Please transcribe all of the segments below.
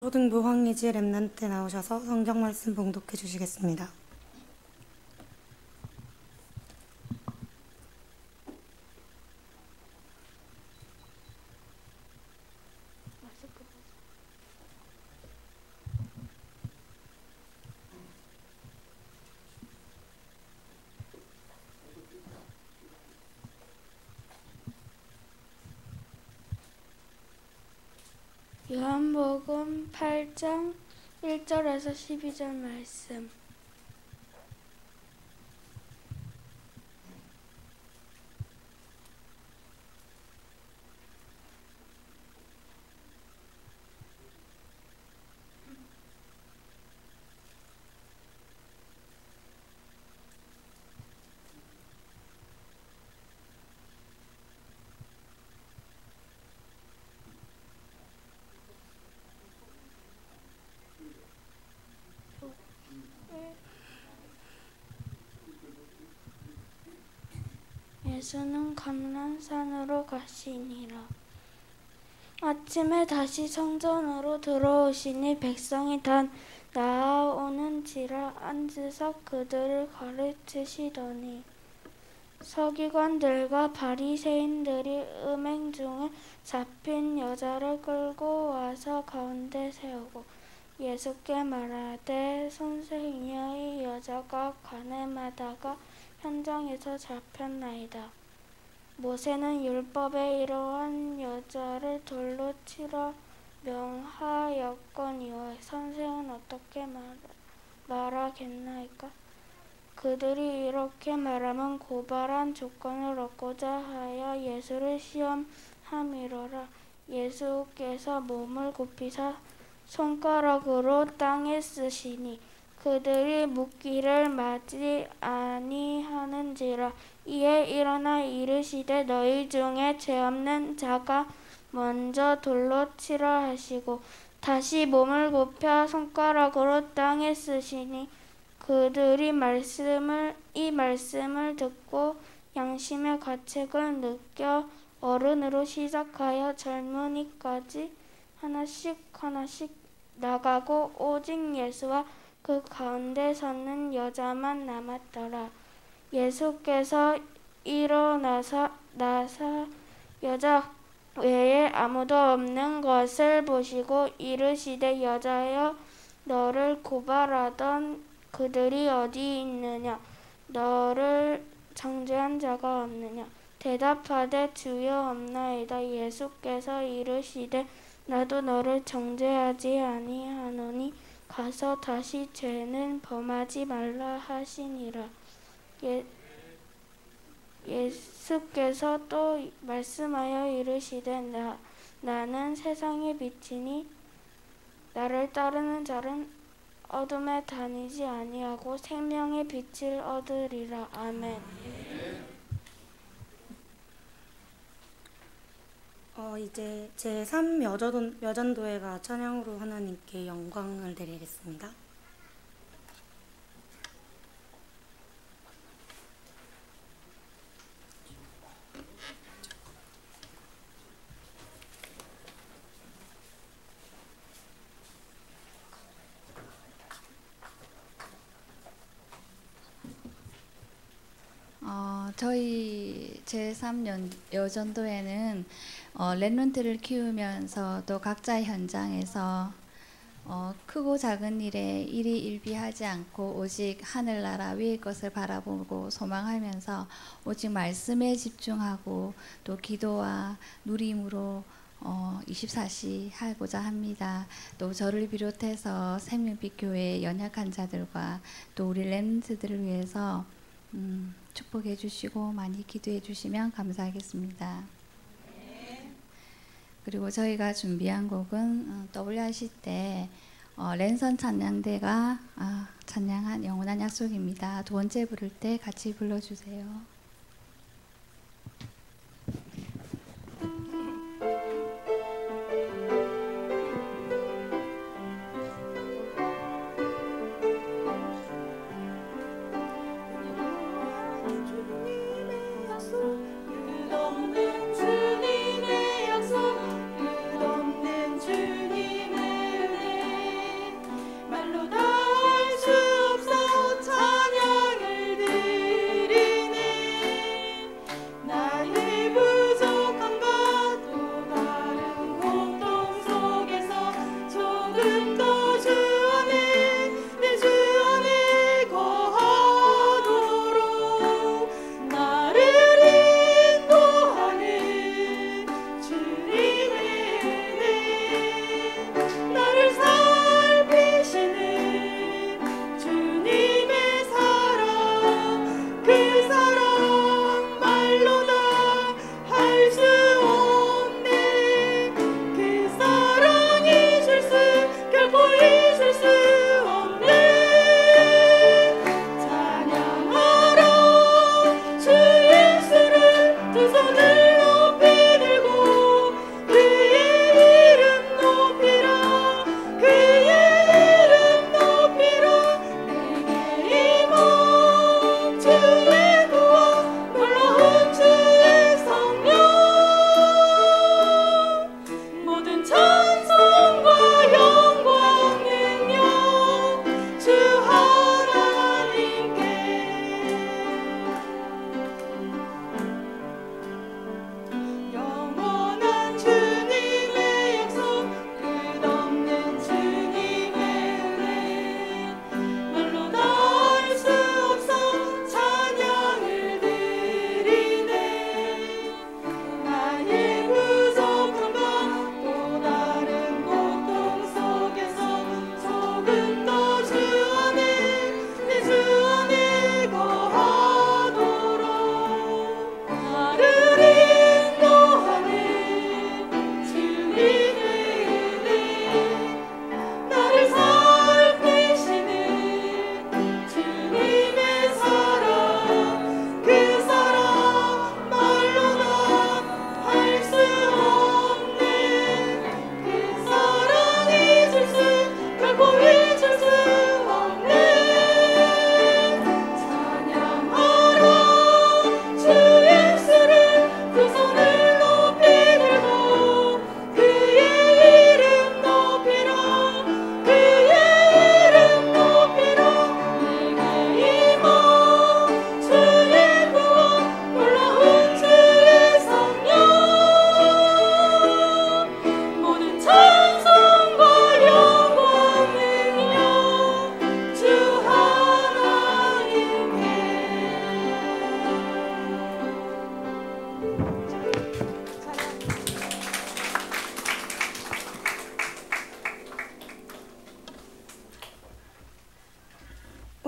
초등부 황희지 랩런트 나오셔서 성경 말씀 봉독해 주시겠습니다. 요한복음 8장 1절에서 12절 말씀. 예수는 감람산으로 가시니라. 아침에 다시 성전으로 들어오시니 백성이 다 나아오는지라 앉으사 그들을 가르치시더니 서기관들과 바리새인들이 음행 중에 잡힌 여자를 끌고 와서 가운데 세우고 예수께 말하되 선생이여 이 여자가 가늠하다가 현장에서 잡혔나이다. 모세는 율법에 이러한 여자를 돌로 치라 명하였거니와 선생은 어떻게 말하겠나이까? 그들이 이렇게 말하면 고발한 조건을 얻고자 하여 예수를 시험함이로라. 예수께서 몸을 굽히사 손가락으로 땅에 쓰시니 그들이 묻기를 마지 아니하는지라. 이에 일어나 이르시되 너희 중에 죄 없는 자가 먼저 돌로 치라 하시고 다시 몸을 굽혀 손가락으로 땅에 쓰시니 그들이 이 말씀을 듣고 양심의 가책을 느껴 어른으로 시작하여 젊은이까지 하나씩 나가고 오직 예수와 그 가운데 섰는 여자만 남았더라. 예수께서 일어나사 여자 외에 아무도 없는 것을 보시고 이르시되 여자여 너를 고발하던 그들이 어디 있느냐? 너를 정죄한 자가 없느냐? 대답하되 주여 없나이다. 예수께서 이르시되 나도 너를 정죄하지 아니하노니 가서 다시 죄는 범하지 말라 하시니라. 예수께서 또 말씀하여 이르시되 나는 세상의 빛이니 나를 따르는 자는 어둠에 다니지 아니하고 생명의 빛을 얻으리라. 아멘. 이제 제3 여전도회가 찬양으로 하나님께 영광을 드리겠습니다. 저희 제3여전도회는 랩런트를 키우면서 또 각자의 현장에서 크고 작은 일에 일희일비하지 않고 오직 하늘나라 위의 것을 바라보고 소망하면서 오직 말씀에 집중하고 또 기도와 누림으로 24시 하고자 합니다. 또 저를 비롯해서 생명빛 교회 연약한 자들과 또 우리 랩런트들을 위해서 축복해 주시고 많이 기도해 주시면 감사하겠습니다. 그리고 저희가 준비한 곡은 WRC 때 랜선 찬양대가 찬양한 영원한 약속입니다. 두 번째 부를 때 같이 불러주세요. 주님의 약속 끝없는 주님의 은혜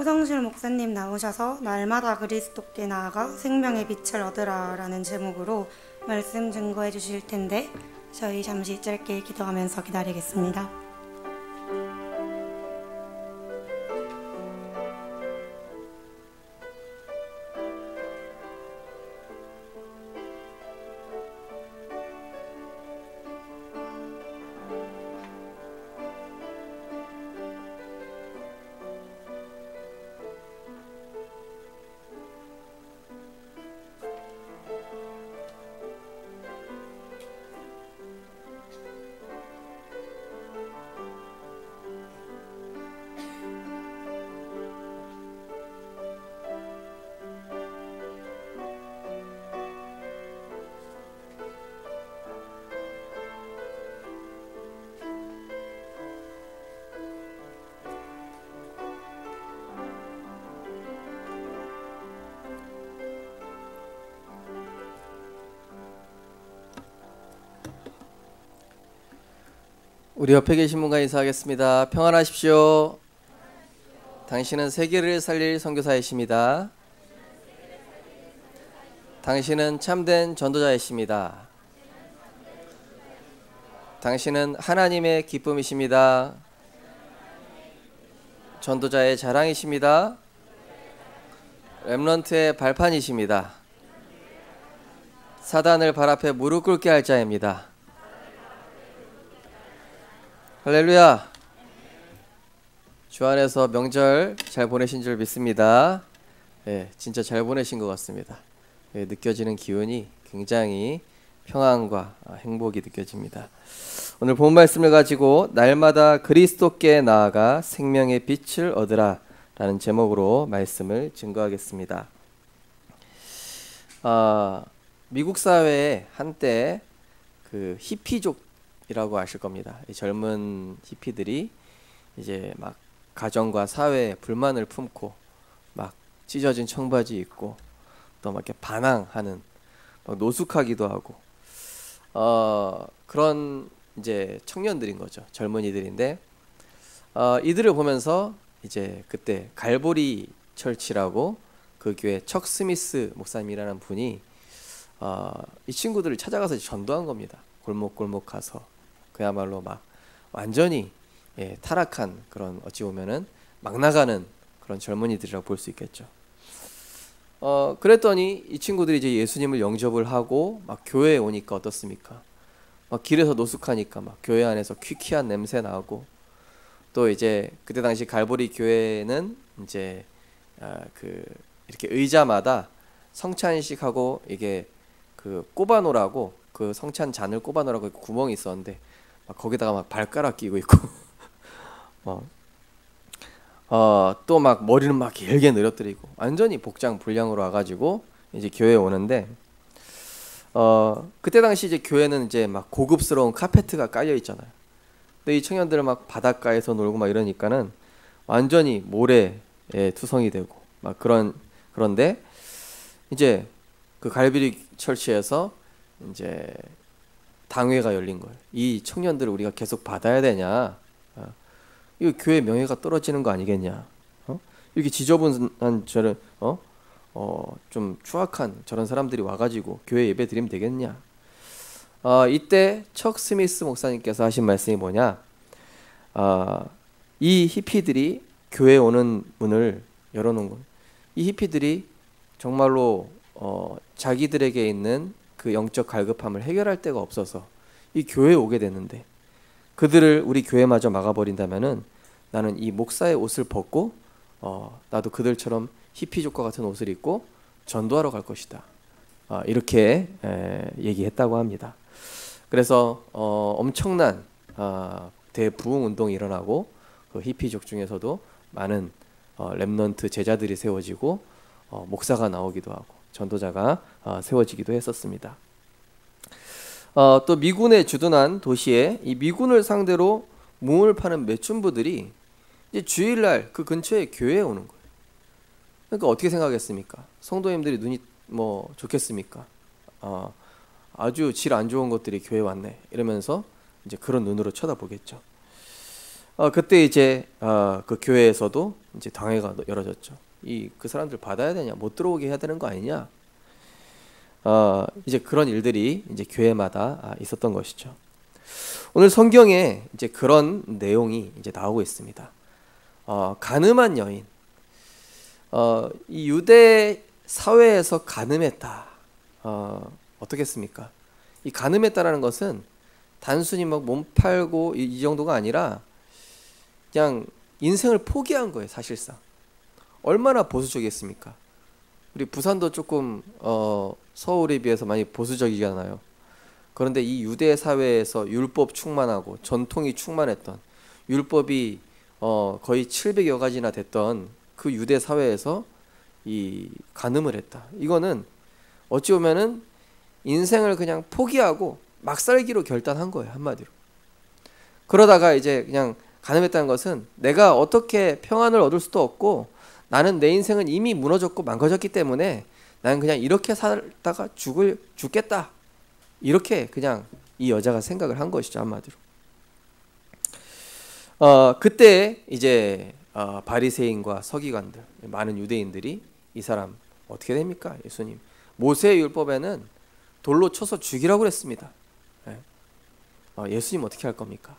호성실 목사님 나오셔서 날마다 그리스도께 나아가 생명의 빛을 얻으라 라는 제목으로 말씀 증거해 주실 텐데 저희 잠시 짧게 기도하면서 기다리겠습니다. 우리 옆에 계신 분과 인사하겠습니다. 평안하십시오. 당신은 세계를 살릴 선교사이십니다. 당신은 참된 전도자이십니다. 당신은 하나님의 기쁨이십니다. 전도자의 자랑이십니다. 렘넌트의 발판이십니다. 사단을 발 앞에 무릎 꿇게 할 자입니다. 할렐루야. 주 안에서 명절 잘 보내신 줄 믿습니다. 진짜 잘 보내신 것 같습니다. 느껴지는 기운이 굉장히 평안과 행복이 느껴집니다. 오늘 본 말씀을 가지고 날마다 그리스도께 나아가 생명의 빛을 얻으라 라는 제목으로 말씀을 증거하겠습니다. 미국 사회에 한때 그 히피족이라고 아실 겁니다. 이 젊은 히피들이 이제 막 가정과 사회에 불만을 품고 막 찢어진 청바지 입고 또 막 이렇게 반항하는, 막 노숙하기도 하고 그런 이제 청년들인 거죠. 젊은이들인데 이들을 보면서 이제 그때 갈보리 철치라고 그 교회 척 스미스 목사님이라는 분이 이 친구들을 찾아가서 전도한 겁니다. 골목골목 가서 그야말로 막 완전히 타락한 그런, 어찌 보면은 막 나가는 그런 젊은이들이라고 볼 수 있겠죠. 그랬더니 이 친구들이 이제 예수님을 영접을 하고 막 교회에 오니까 어떻습니까? 막 길에서 노숙하니까 막 교회 안에서 퀴퀴한 냄새 나고, 또 이제 그때 당시 갈보리 교회는 이제 그 이렇게 의자마다 성찬식하고 이게 그 꼽아놓으라고, 그 성찬 잔을 꼽아놓으라고 구멍이 있었는데 막 거기다가 막 발가락 끼고 있고 또 막 머리는 막 길게 늘어뜨리고 완전히 복장 불량으로 와가지고 이제 교회에 오는데 그때 당시 이제 교회는 이제 막 고급스러운 카페트가 깔려 있잖아요. 근데 이 청년들은 막 바닷가에서 놀고 막 이러니까는 완전히 모래에 투성이 되고 막 그런데 이제 그 갈비리 철치에서 이제 당회가 열린 거예요. 이 청년들을 우리가 계속 받아야 되냐? 이거 교회 명예가 떨어지는 거 아니겠냐? 이렇게 지저분한 저런 좀 추악한 저런 사람들이 와가지고 교회 예배 드리면 되겠냐? 이때 척 스미스 목사님께서 하신 말씀이 뭐냐? 이 히피들이 교회에 오는 문을 열어놓은 거예요. 이 히피들이 정말로 자기들에게 있는 그 영적 갈급함을 해결할 데가 없어서 이 교회에 오게 됐는데, 그들을 우리 교회마저 막아버린다면은 나는 이 목사의 옷을 벗고 나도 그들처럼 히피족과 같은 옷을 입고 전도하러 갈 것이다. 이렇게 얘기했다고 합니다. 그래서 엄청난 대부흥 운동이 일어나고 그 히피족 중에서도 많은 렘넌트 제자들이 세워지고 목사가 나오기도 하고 전도자가 세워지기도 했었습니다. 또 미군에 주둔한 도시에 이 미군을 상대로 무을 파는 매춘부들이 이제 주일날 그 근처에 교회에 오는 거예요. 그러니까 어떻게 생각했습니까? 성도님들이 눈이 뭐 좋겠습니까? 아주 질 안 좋은 것들이 교회에 왔네 이러면서 이제 그런 눈으로 쳐다보겠죠. 그때 이제 그 교회에서도 이제 당회가 열어졌죠. 그 사람들 받아야 되냐, 못 들어오게 해야 되는 거 아니냐. 이제 그런 일들이 이제 교회마다 있었던 것이죠. 오늘 성경에 이제 그런 내용이 이제 나오고 있습니다. 가늠한 여인. 이 유대 사회에서 가늠했다. 어떻겠습니까? 이 가늠했다라는 것은 단순히 막 몸 팔고 이 정도가 아니라 그냥 인생을 포기한 거예요, 사실상. 얼마나 보수적이겠습니까? 우리 부산도 조금 서울에 비해서 많이 보수적이잖아요. 그런데 이 유대 사회에서 율법 충만하고 전통이 충만했던, 율법이 거의 700여 가지나 됐던 그 유대 사회에서 이 간음을 했다. 이거는 어찌 보면은 인생을 그냥 포기하고 막 살기로 결단한 거예요, 한마디로. 그러다가 이제 그냥 간음했다는 것은 내가 어떻게 평안을 얻을 수도 없고, 나는 내 인생은 이미 무너졌고 망가졌기 때문에 나는 그냥 이렇게 살다가 죽겠다. 이렇게 그냥 이 여자가 생각을 한 것이죠, 한마디로. 그때 이제 바리새인과 서기관들, 많은 유대인들이 이 사람 어떻게 됩니까? 예수님, 모세의 율법에는 돌로 쳐서 죽이라고 그랬습니다. 예수님 어떻게 할 겁니까?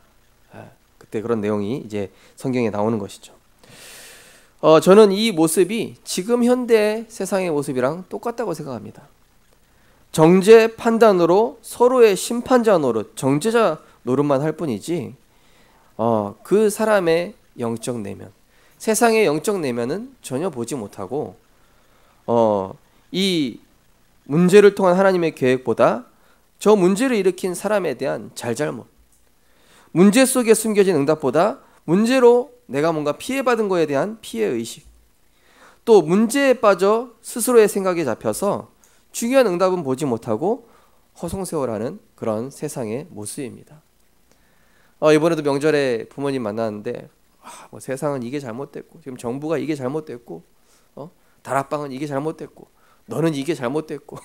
그때 그런 내용이 이제 성경에 나오는 것이죠. 저는 이 모습이 지금 현대 세상의 모습이랑 똑같다고 생각합니다. 정죄 판단으로 서로의 심판자 노릇, 정죄자 노릇만 할 뿐이지 그 사람의 영적 내면, 세상의 영적 내면은 전혀 보지 못하고 이 문제를 통한 하나님의 계획보다 저 문제를 일으킨 사람에 대한 잘잘못, 문제 속에 숨겨진 응답보다 문제로 내가 뭔가 피해받은 거에 대한 피해의식, 또 문제에 빠져 스스로의 생각에 잡혀서 중요한 응답은 보지 못하고 허송세월하는 그런 세상의 모습입니다. 이번에도 명절에 부모님 만났는데 뭐 세상은 이게 잘못됐고, 지금 정부가 이게 잘못됐고, 다락방은 이게 잘못됐고, 너는 이게 잘못됐고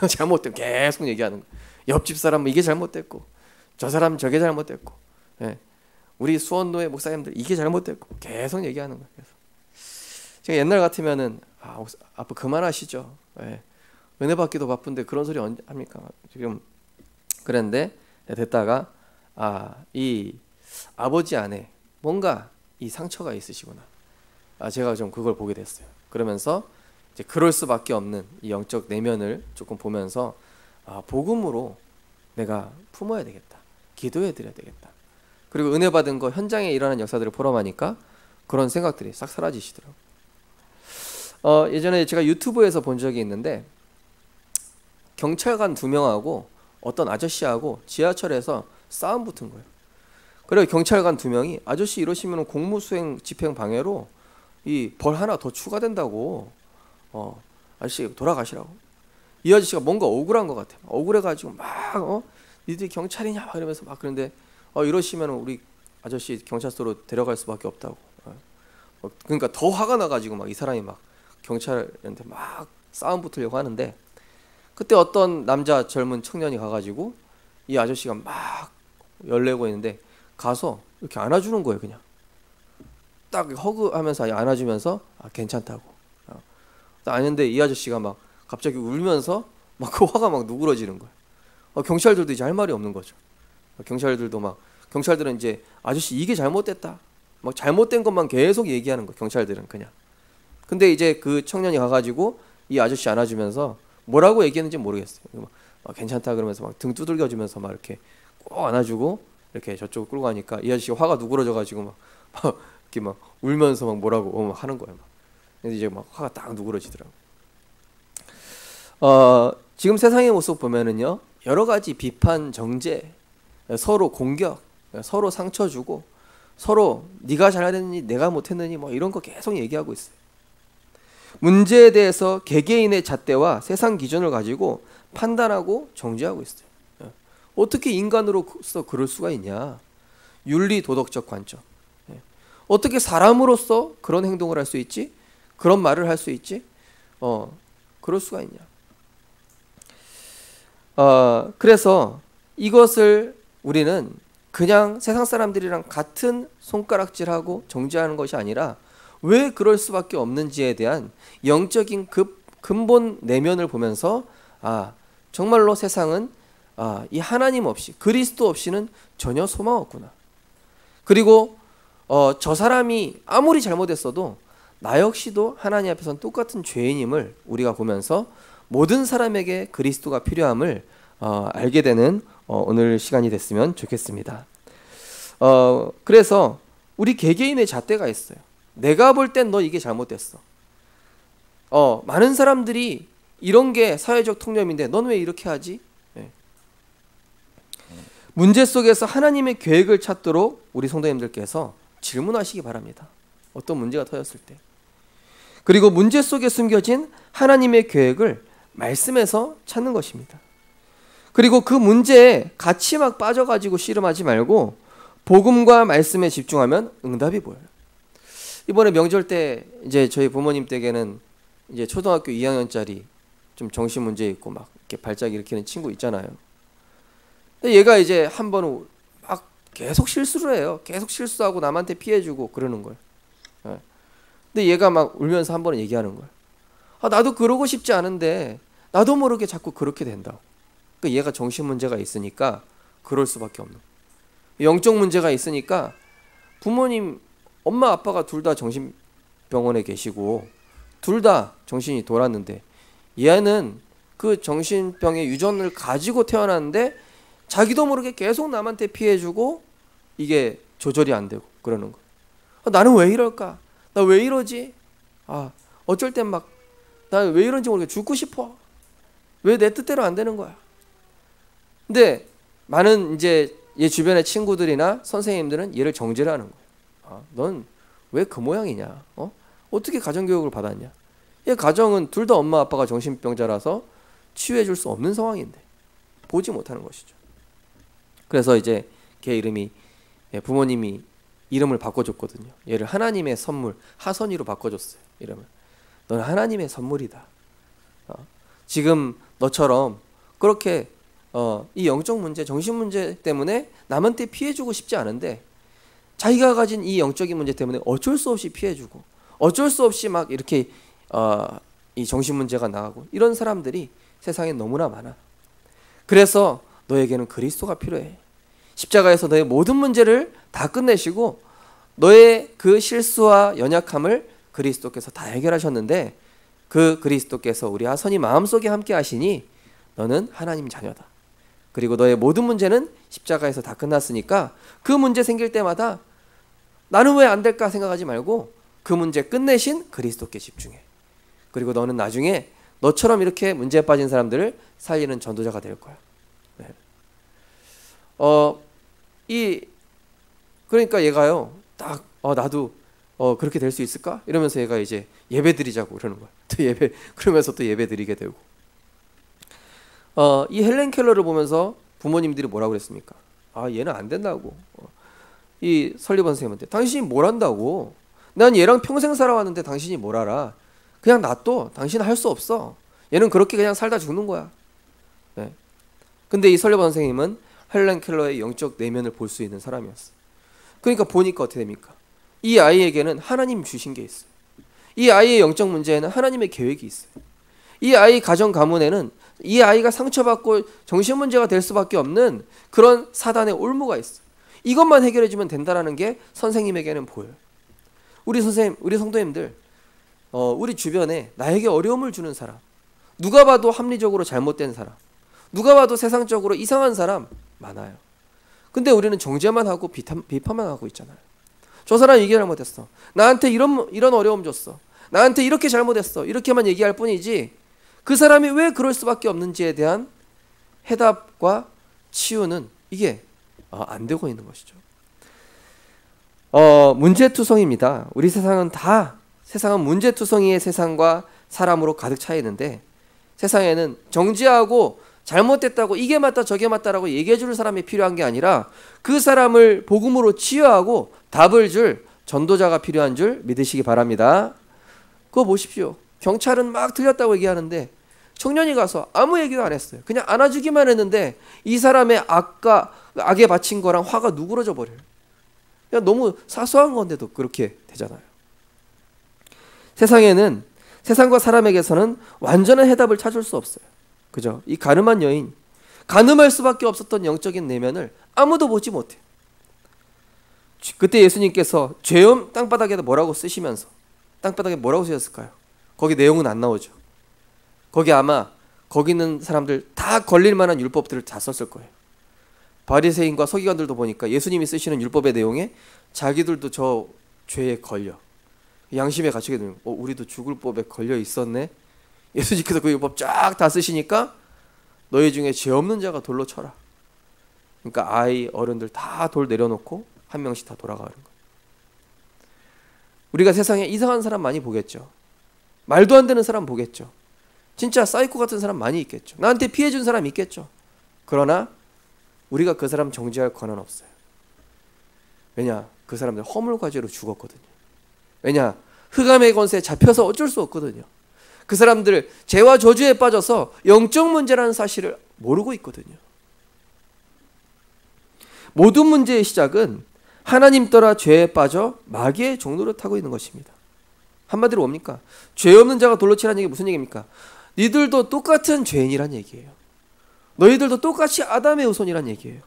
잘못된 계속 얘기하는 거예요. 옆집 사람은 이게 잘못됐고, 저 사람은 저게 잘못됐고, 우리 수원노회 목사님들 이게 잘못됐고 계속 얘기하는 거예요. 그래서 제가 옛날 같으면은 아빠 그만하시죠. 은혜 받기도 바쁜데 그런 소리 언제 합니까? 지금 그랬는데 됐다가 이 아버지 안에 뭔가 이 상처가 있으시구나. 제가 좀 그걸 보게 됐어요. 그러면서 이제 그럴 수밖에 없는 이 영적 내면을 조금 보면서 복음으로 내가 품어야 되겠다. 기도해 드려야 되겠다. 그리고 은혜 받은 거 현장에 일어나는 역사들을 포럼하니까 그런 생각들이 싹 사라지시더라고요. 예전에 제가 유튜브에서 본 적이 있는데 경찰관 2명하고 어떤 아저씨하고 지하철에서 싸움 붙은 거예요. 그리고 경찰관 2명이 아저씨 이러시면 공무수행 집행 방해로 이 벌 하나 더 추가된다고 아저씨 돌아가시라고. 이 아저씨가 뭔가 억울한 것 같아요. 억울해가지고 막 니들이 경찰이냐 막 이러면서 막 그런데 이러시면 우리 아저씨 경찰서로 데려갈 수밖에 없다고. 그러니까 더 화가 나가지고 막 이 사람이 막 경찰한테 막 싸움 붙으려고 하는데 그때 어떤 남자 젊은 청년이 가가지고 이 아저씨가 막 열내고 있는데 가서 이렇게 안아주는 거예요. 그냥 딱 허그하면서 안아주면서 괜찮다고. 아닌데 이 아저씨가 막 갑자기 울면서 막 그 화가 막 누그러지는 거예요. 경찰들도 이제 할 말이 없는 거죠. 경찰들은 이제 아저씨 이게 잘못됐다, 막 잘못된 것만 계속 얘기하는 거예요. 경찰들은 그냥. 근데 이제 그 청년이 가가지고 이 아저씨 안아주면서 뭐라고 얘기했는지 모르겠어요. 막 괜찮다 그러면서 막 등 두들겨주면서 막 이렇게 꼭 안아주고 이렇게 저쪽을 끌고 가니까 이 아저씨가 화가 누그러져가지고 막 이렇게 막 울면서 막 뭐라고 막 하는 거예요. 근데 이제 막 화가 딱 누그러지더라고. 지금 세상의 모습 보면은요, 여러 가지 비판, 정죄, 서로 공격, 서로 상처 주고, 서로 네가 잘했느니 내가 못했느니 뭐 이런 거 계속 얘기하고 있어요. 문제에 대해서 개개인의 잣대와 세상 기준을 가지고 판단하고 정죄하고 있어요. 어떻게 인간으로서 그럴 수가 있냐? 윤리 도덕적 관점. 어떻게 사람으로서 그런 행동을 할 수 있지? 그런 말을 할 수 있지? 그럴 수가 있냐? 그래서 이것을 우리는 그냥 세상 사람들이랑 같은 손가락질하고 정죄하는 것이 아니라 왜 그럴 수밖에 없는지에 대한 영적인 근본 내면을 보면서 정말로 세상은 이 하나님 없이 그리스도 없이는 전혀 소망 없구나. 그리고 저 사람이 아무리 잘못했어도 나 역시도 하나님 앞에서는 똑같은 죄인임을 우리가 보면서 모든 사람에게 그리스도가 필요함을 알게 되는 오늘 시간이 됐으면 좋겠습니다. 그래서 우리 개개인의 잣대가 있어요. 내가 볼 땐 너 이게 잘못됐어. 많은 사람들이 이런 게 사회적 통념인데 넌 왜 이렇게 하지? 네. 문제 속에서 하나님의 계획을 찾도록 우리 성도님들께서 질문하시기 바랍니다. 어떤 문제가 터졌을 때. 그리고 문제 속에 숨겨진 하나님의 계획을 말씀에서 찾는 것입니다. 그리고 그 문제에 같이 막 빠져가지고 씨름하지 말고 복음과 말씀에 집중하면 응답이 보여요. 이번에 명절 때 이제 저희 부모님 댁에는 이제 초등학교 2학년짜리 좀 정신 문제 있고 막 이렇게 발작 일으키는 친구 있잖아요. 근데 얘가 이제 한 번은 막 계속 실수를 해요. 계속 실수하고 남한테 피해주고 그러는 거예요. 근데 얘가 막 울면서 한 번은 얘기하는 거예요. 나도 그러고 싶지 않은데 나도 모르게 자꾸 그렇게 된다고. 그러니까 얘가 정신 문제가 있으니까 그럴 수밖에 없는 거예요. 영적 문제가 있으니까 부모님 엄마 아빠가 둘 다 정신병원에 계시고 둘 다 정신이 돌았는데 얘는 그 정신병의 유전을 가지고 태어났는데 자기도 모르게 계속 남한테 피해주고 이게 조절이 안 되고 그러는 거예요. 나는 왜 이럴까? 나 왜 이러지? 어쩔 땐 막 나 왜 이런지 모르게 죽고 싶어. 왜 내 뜻대로 안 되는 거야? 근데 많은 이제 얘 주변의 친구들이나 선생님들은 얘를 정죄를 하는 거예요. 넌 왜 그 모양이냐? 어떻게 가정교육을 받았냐? 얘 가정은 둘 다 엄마 아빠가 정신병자라서 치유해 줄 수 없는 상황인데 보지 못하는 것이죠. 그래서 이제 걔 이름이 부모님이 이름을 바꿔줬거든요. 얘를 하나님의 선물 하선이로 바꿔줬어요. 이름을. 넌 하나님의 선물이다. 지금 너처럼 그렇게 이 영적 문제, 정신 문제 때문에 남한테 피해주고 싶지 않은데 자기가 가진 이 영적인 문제 때문에 어쩔 수 없이 피해주고 어쩔 수 없이 막 이렇게 이 정신 문제가 나가고 이런 사람들이 세상에 너무나 많아. 그래서 너에게는 그리스도가 필요해. 십자가에서 너의 모든 문제를 다 끝내시고 너의 그 실수와 연약함을 그리스도께서 다 해결하셨는데 그 그리스도께서 우리 하선이 마음속에 함께 하시니 너는 하나님 자녀다. 그리고 너의 모든 문제는 십자가에서 다 끝났으니까 그 문제 생길 때마다 나는 왜 안 될까 생각하지 말고 그 문제 끝내신 그리스도께 집중해. 그리고 너는 나중에 너처럼 이렇게 문제에 빠진 사람들을 살리는 전도자가 될 거야. 네. 그러니까 얘가요 딱 나도 그렇게 될 수 있을까? 이러면서 얘가 이제 예배 드리자고 그러는 거야. 또 그러면서 또 예배 드리게 되고. 이 헬렌 켈러를 보면서 부모님들이 뭐라고 그랬습니까? 얘는 안 된다고. 이 설리번 선생님한테 당신이 뭘 안다고? 난 얘랑 평생 살아왔는데 당신이 뭘 알아? 그냥 놔둬. 당신은 할 수 없어. 얘는 그렇게 그냥 살다 죽는 거야. 네. 근데 이 설리번 선생님은 헬렌 켈러의 영적 내면을 볼 수 있는 사람이었어. 그러니까 보니까 어떻게 됩니까? 이 아이에게는 하나님 주신 게 있어요. 이 아이의 영적 문제에는 하나님의 계획이 있어요. 이 아이 가정 가문에는 이 아이가 상처받고 정신 문제가 될 수밖에 없는 그런 사단의 올무가 있어요. 이것만 해결해주면 된다라는 게 선생님에게는 보여요. 우리 선생님, 우리 성도님들, 우리 주변에 나에게 어려움을 주는 사람, 누가 봐도 합리적으로 잘못된 사람, 누가 봐도 세상적으로 이상한 사람 많아요. 근데 우리는 정죄만 하고 비판만 하고 있잖아요. 저 사람 이게 잘못했어. 나한테 이런 어려움 줬어. 나한테 이렇게 잘못했어. 이렇게만 얘기할 뿐이지 그 사람이 왜 그럴 수밖에 없는지에 대한 해답과 치유는 이게 안 되고 있는 것이죠. 문제투성입니다. 우리 세상은 문제투성이의 세상과 사람으로 가득 차 있는데 세상에는 정죄하고 잘못됐다고 이게 맞다 저게 맞다라고 얘기해 줄 사람이 필요한 게 아니라 그 사람을 복음으로 치유하고 답을 줄 전도자가 필요한 줄 믿으시기 바랍니다. 그거 보십시오. 경찰은 막 틀렸다고 얘기하는데 청년이 가서 아무 얘기도 안 했어요. 그냥 안아주기만 했는데 이 사람의 악과 악에 바친 거랑 화가 누그러져 버려요. 그냥 너무 사소한 건데도 그렇게 되잖아요. 세상과 사람에게서는 완전한 해답을 찾을 수 없어요. 그죠? 이 가늠한 여인, 가늠할 수밖에 없었던 영적인 내면을 아무도 보지 못해요. 그때 예수님께서 죄음 땅바닥에다 뭐라고 쓰시면서 땅바닥에 뭐라고 쓰셨을까요? 거기 내용은 안 나오죠. 거기 아마 거기 있는 사람들 다 걸릴 만한 율법들을 다 썼을 거예요. 바리새인과 서기관들도 보니까 예수님이 쓰시는 율법의 내용에 자기들도 저 죄에 걸려 양심에 갇히게 되는 우리도 죽을 법에 걸려 있었네. 예수님께서 그 율법 쫙 다 쓰시니까 너희 중에 죄 없는 자가 돌로 쳐라. 그러니까 아이 어른들 다 돌 내려놓고 한 명씩 다 돌아가는 거예요. 우리가 세상에 이상한 사람 많이 보겠죠. 말도 안 되는 사람 보겠죠. 진짜 사이코 같은 사람 많이 있겠죠. 나한테 피해준 사람 있겠죠. 그러나 우리가 그 사람 정죄할 권한 없어요. 왜냐? 그 사람들 허물과죄로 죽었거든요. 왜냐? 흑암의 권세에 잡혀서 어쩔 수 없거든요. 그 사람들 죄와 저주에 빠져서 영적 문제라는 사실을 모르고 있거든요. 모든 문제의 시작은 하나님 떠나 죄에 빠져 마귀의 종로를 타고 있는 것입니다. 한마디로 뭡니까? 죄 없는 자가 돌로 치라는 얘기 무슨 얘기입니까? 니들도 똑같은 죄인이란 얘기예요. 너희들도 똑같이 아담의 후손이란 얘기예요.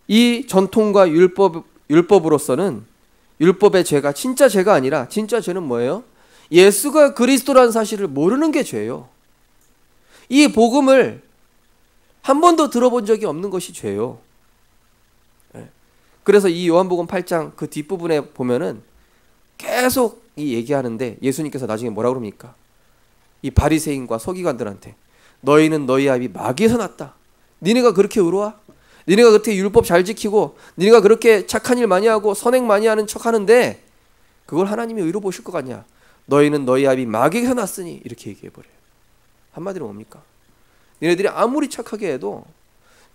이 전통과 율법으로서는 율법의 죄가 진짜 죄가 아니라 진짜 죄는 뭐예요? 예수가 그리스도라는 사실을 모르는 게 죄예요. 이 복음을 한 번도 들어본 적이 없는 것이 죄예요. 그래서 이 요한복음 8장 그 뒷부분에 보면은 계속 이 얘기하는데 예수님께서 나중에 뭐라고 그럽니까? 이 바리새인과 서기관들한테 너희는 너희 아비 마귀에서 났다. 니네가 그렇게 의로워? 니네가 그렇게 율법 잘 지키고 니네가 그렇게 착한 일 많이 하고 선행 많이 하는 척 하는데 그걸 하나님이 의로 보실 것 같냐? 너희는 너희 아비 마귀에서 났으니 이렇게 얘기해버려요. 한마디로 뭡니까? 니네들이 아무리 착하게 해도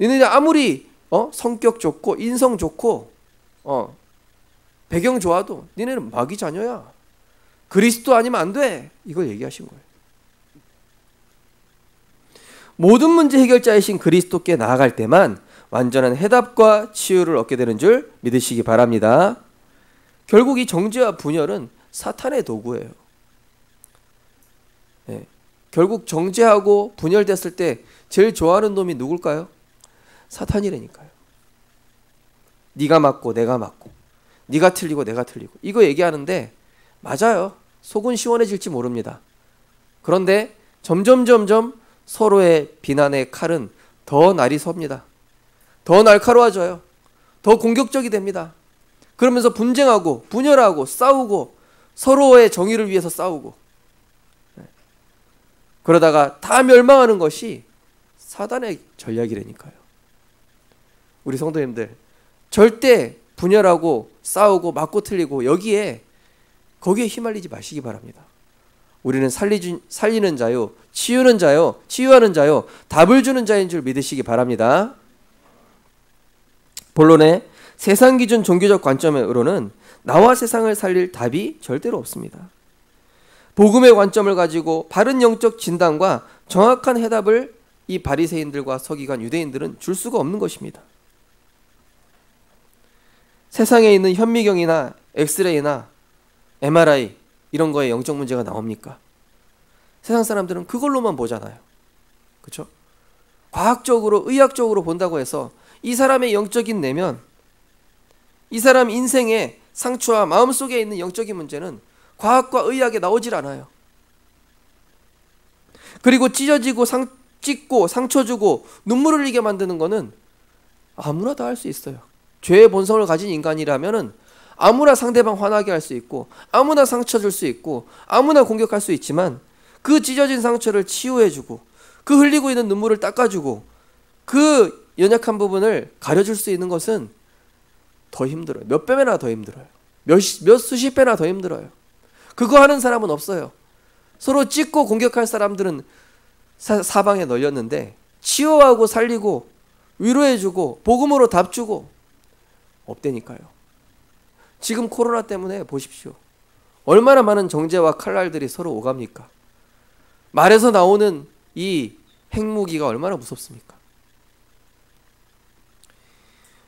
니네들이 아무리 성격 좋고 인성 좋고 배경 좋아도 니네는 마귀 자녀야. 그리스도 아니면 안 돼. 이걸 얘기하신 거예요. 모든 문제 해결자이신 그리스도께 나아갈 때만 완전한 해답과 치유를 얻게 되는 줄 믿으시기 바랍니다. 결국 이 정죄와 분열은 사탄의 도구예요. 네. 결국 정죄하고 분열됐을 때 제일 좋아하는 놈이 누굴까요? 사탄이라니까요. 네가 맞고 내가 맞고 네가 틀리고 내가 틀리고 이거 얘기하는데 맞아요. 속은 시원해질지 모릅니다. 그런데 점점 서로의 비난의 칼은 더 날이 섭니다. 더 날카로워져요. 더 공격적이 됩니다. 그러면서 분쟁하고 분열하고 싸우고 서로의 정의를 위해서 싸우고 그러다가 다 멸망하는 것이 사단의 전략이라니까요. 우리 성도님들 절대 분열하고 싸우고 맞고 틀리고 거기에 휘말리지 마시기 바랍니다. 우리는 살리는 자요, 치유는 자요, 치유하는 자요, 답을 주는 자인 줄 믿으시기 바랍니다. 본론에 세상 기준 종교적 관점으로는 나와 세상을 살릴 답이 절대로 없습니다. 복음의 관점을 가지고 바른 영적 진단과 정확한 해답을 이 바리새인들과 서기관 유대인들은 줄 수가 없는 것입니다. 세상에 있는 현미경이나 엑스레이나 MRI 이런 거에 영적 문제가 나옵니까? 세상 사람들은 그걸로만 보잖아요. 그렇죠? 과학적으로 의학적으로 본다고 해서 이 사람의 영적인 내면, 이 사람 인생의 상처와 마음속에 있는 영적인 문제는 과학과 의학에 나오질 않아요. 그리고 찢어지고 찢고 상처 주고 눈물을 흘리게 만드는 거는 아무나 다 할 수 있어요. 죄의 본성을 가진 인간이라면은 아무나 상대방 화나게 할 수 있고 아무나 상처 줄 수 있고 아무나 공격할 수 있지만 그 찢어진 상처를 치유해주고 그 흘리고 있는 눈물을 닦아주고 그 연약한 부분을 가려줄 수 있는 것은 더 힘들어요. 몇 배나 더 힘들어요. 몇 수십 배나 더 힘들어요. 그거 하는 사람은 없어요. 서로 찢고 공격할 사람들은 사방에 널렸는데 치유하고 살리고 위로해주고 복음으로 답주고 없다니까요. 지금 코로나 때문에 보십시오. 얼마나 많은 정죄와 칼날들이 서로 오갑니까? 말에서 나오는 이 핵무기가 얼마나 무섭습니까?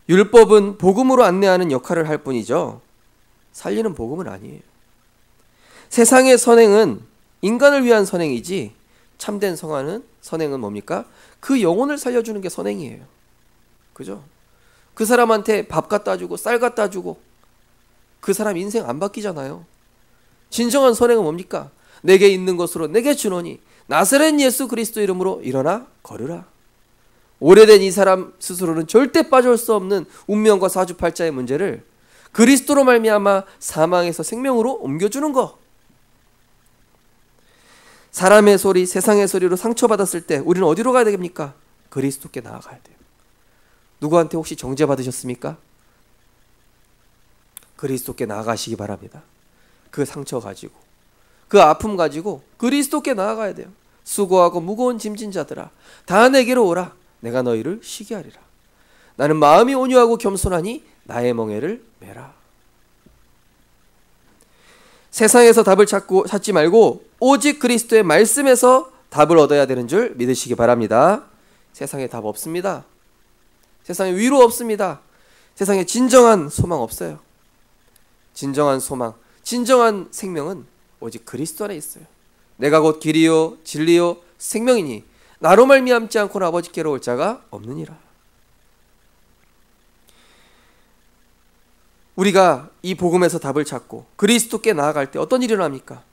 율법은 복음으로 안내하는 역할을 할 뿐이죠. 살리는 복음은 아니에요. 세상의 선행은 인간을 위한 선행이지 참된 선행은 뭡니까? 그 영혼을 살려주는 게 선행이에요. 그죠? 그 사람한테 밥 갖다 주고 쌀 갖다 주고 그 사람 인생 안 바뀌잖아요. 진정한 선행은 뭡니까? 내게 있는 것으로 내게 주노니 나사렛 예수 그리스도 이름으로 일어나 걸으라. 오래된 이 사람 스스로는 절대 빠져올 수 없는 운명과 사주팔자의 문제를 그리스도로 말미암아 사망에서 생명으로 옮겨주는 것. 사람의 소리, 세상의 소리로 상처받았을 때 우리는 어디로 가야 됩니까? 그리스도께 나아가야 돼요. 누구한테 혹시 정죄 받으셨습니까? 그리스도께 나아가시기 바랍니다. 그 상처 가지고, 그 아픔 가지고 그리스도께 나아가야 돼요. 수고하고 무거운 짐진 자들아, 다 내게로 오라. 내가 너희를 쉬게 하리라. 나는 마음이 온유하고 겸손하니 나의 멍에를 메라. 세상에서 답을 찾지 말고 오직 그리스도의 말씀에서 답을 얻어야 되는 줄 믿으시기 바랍니다. 세상에 답 없습니다. 세상에 위로 없습니다. 세상에 진정한 소망 없어요. 진정한 소망, 진정한 생명은 오직 그리스도 안에 있어요. 내가 곧 길이요 진리요 생명이니 나로 말미암지 않고는 아버지께로 올 자가 없느니라. 우리가 이 복음에서 답을 찾고 그리스도께 나아갈 때 어떤 일이 일어납니까?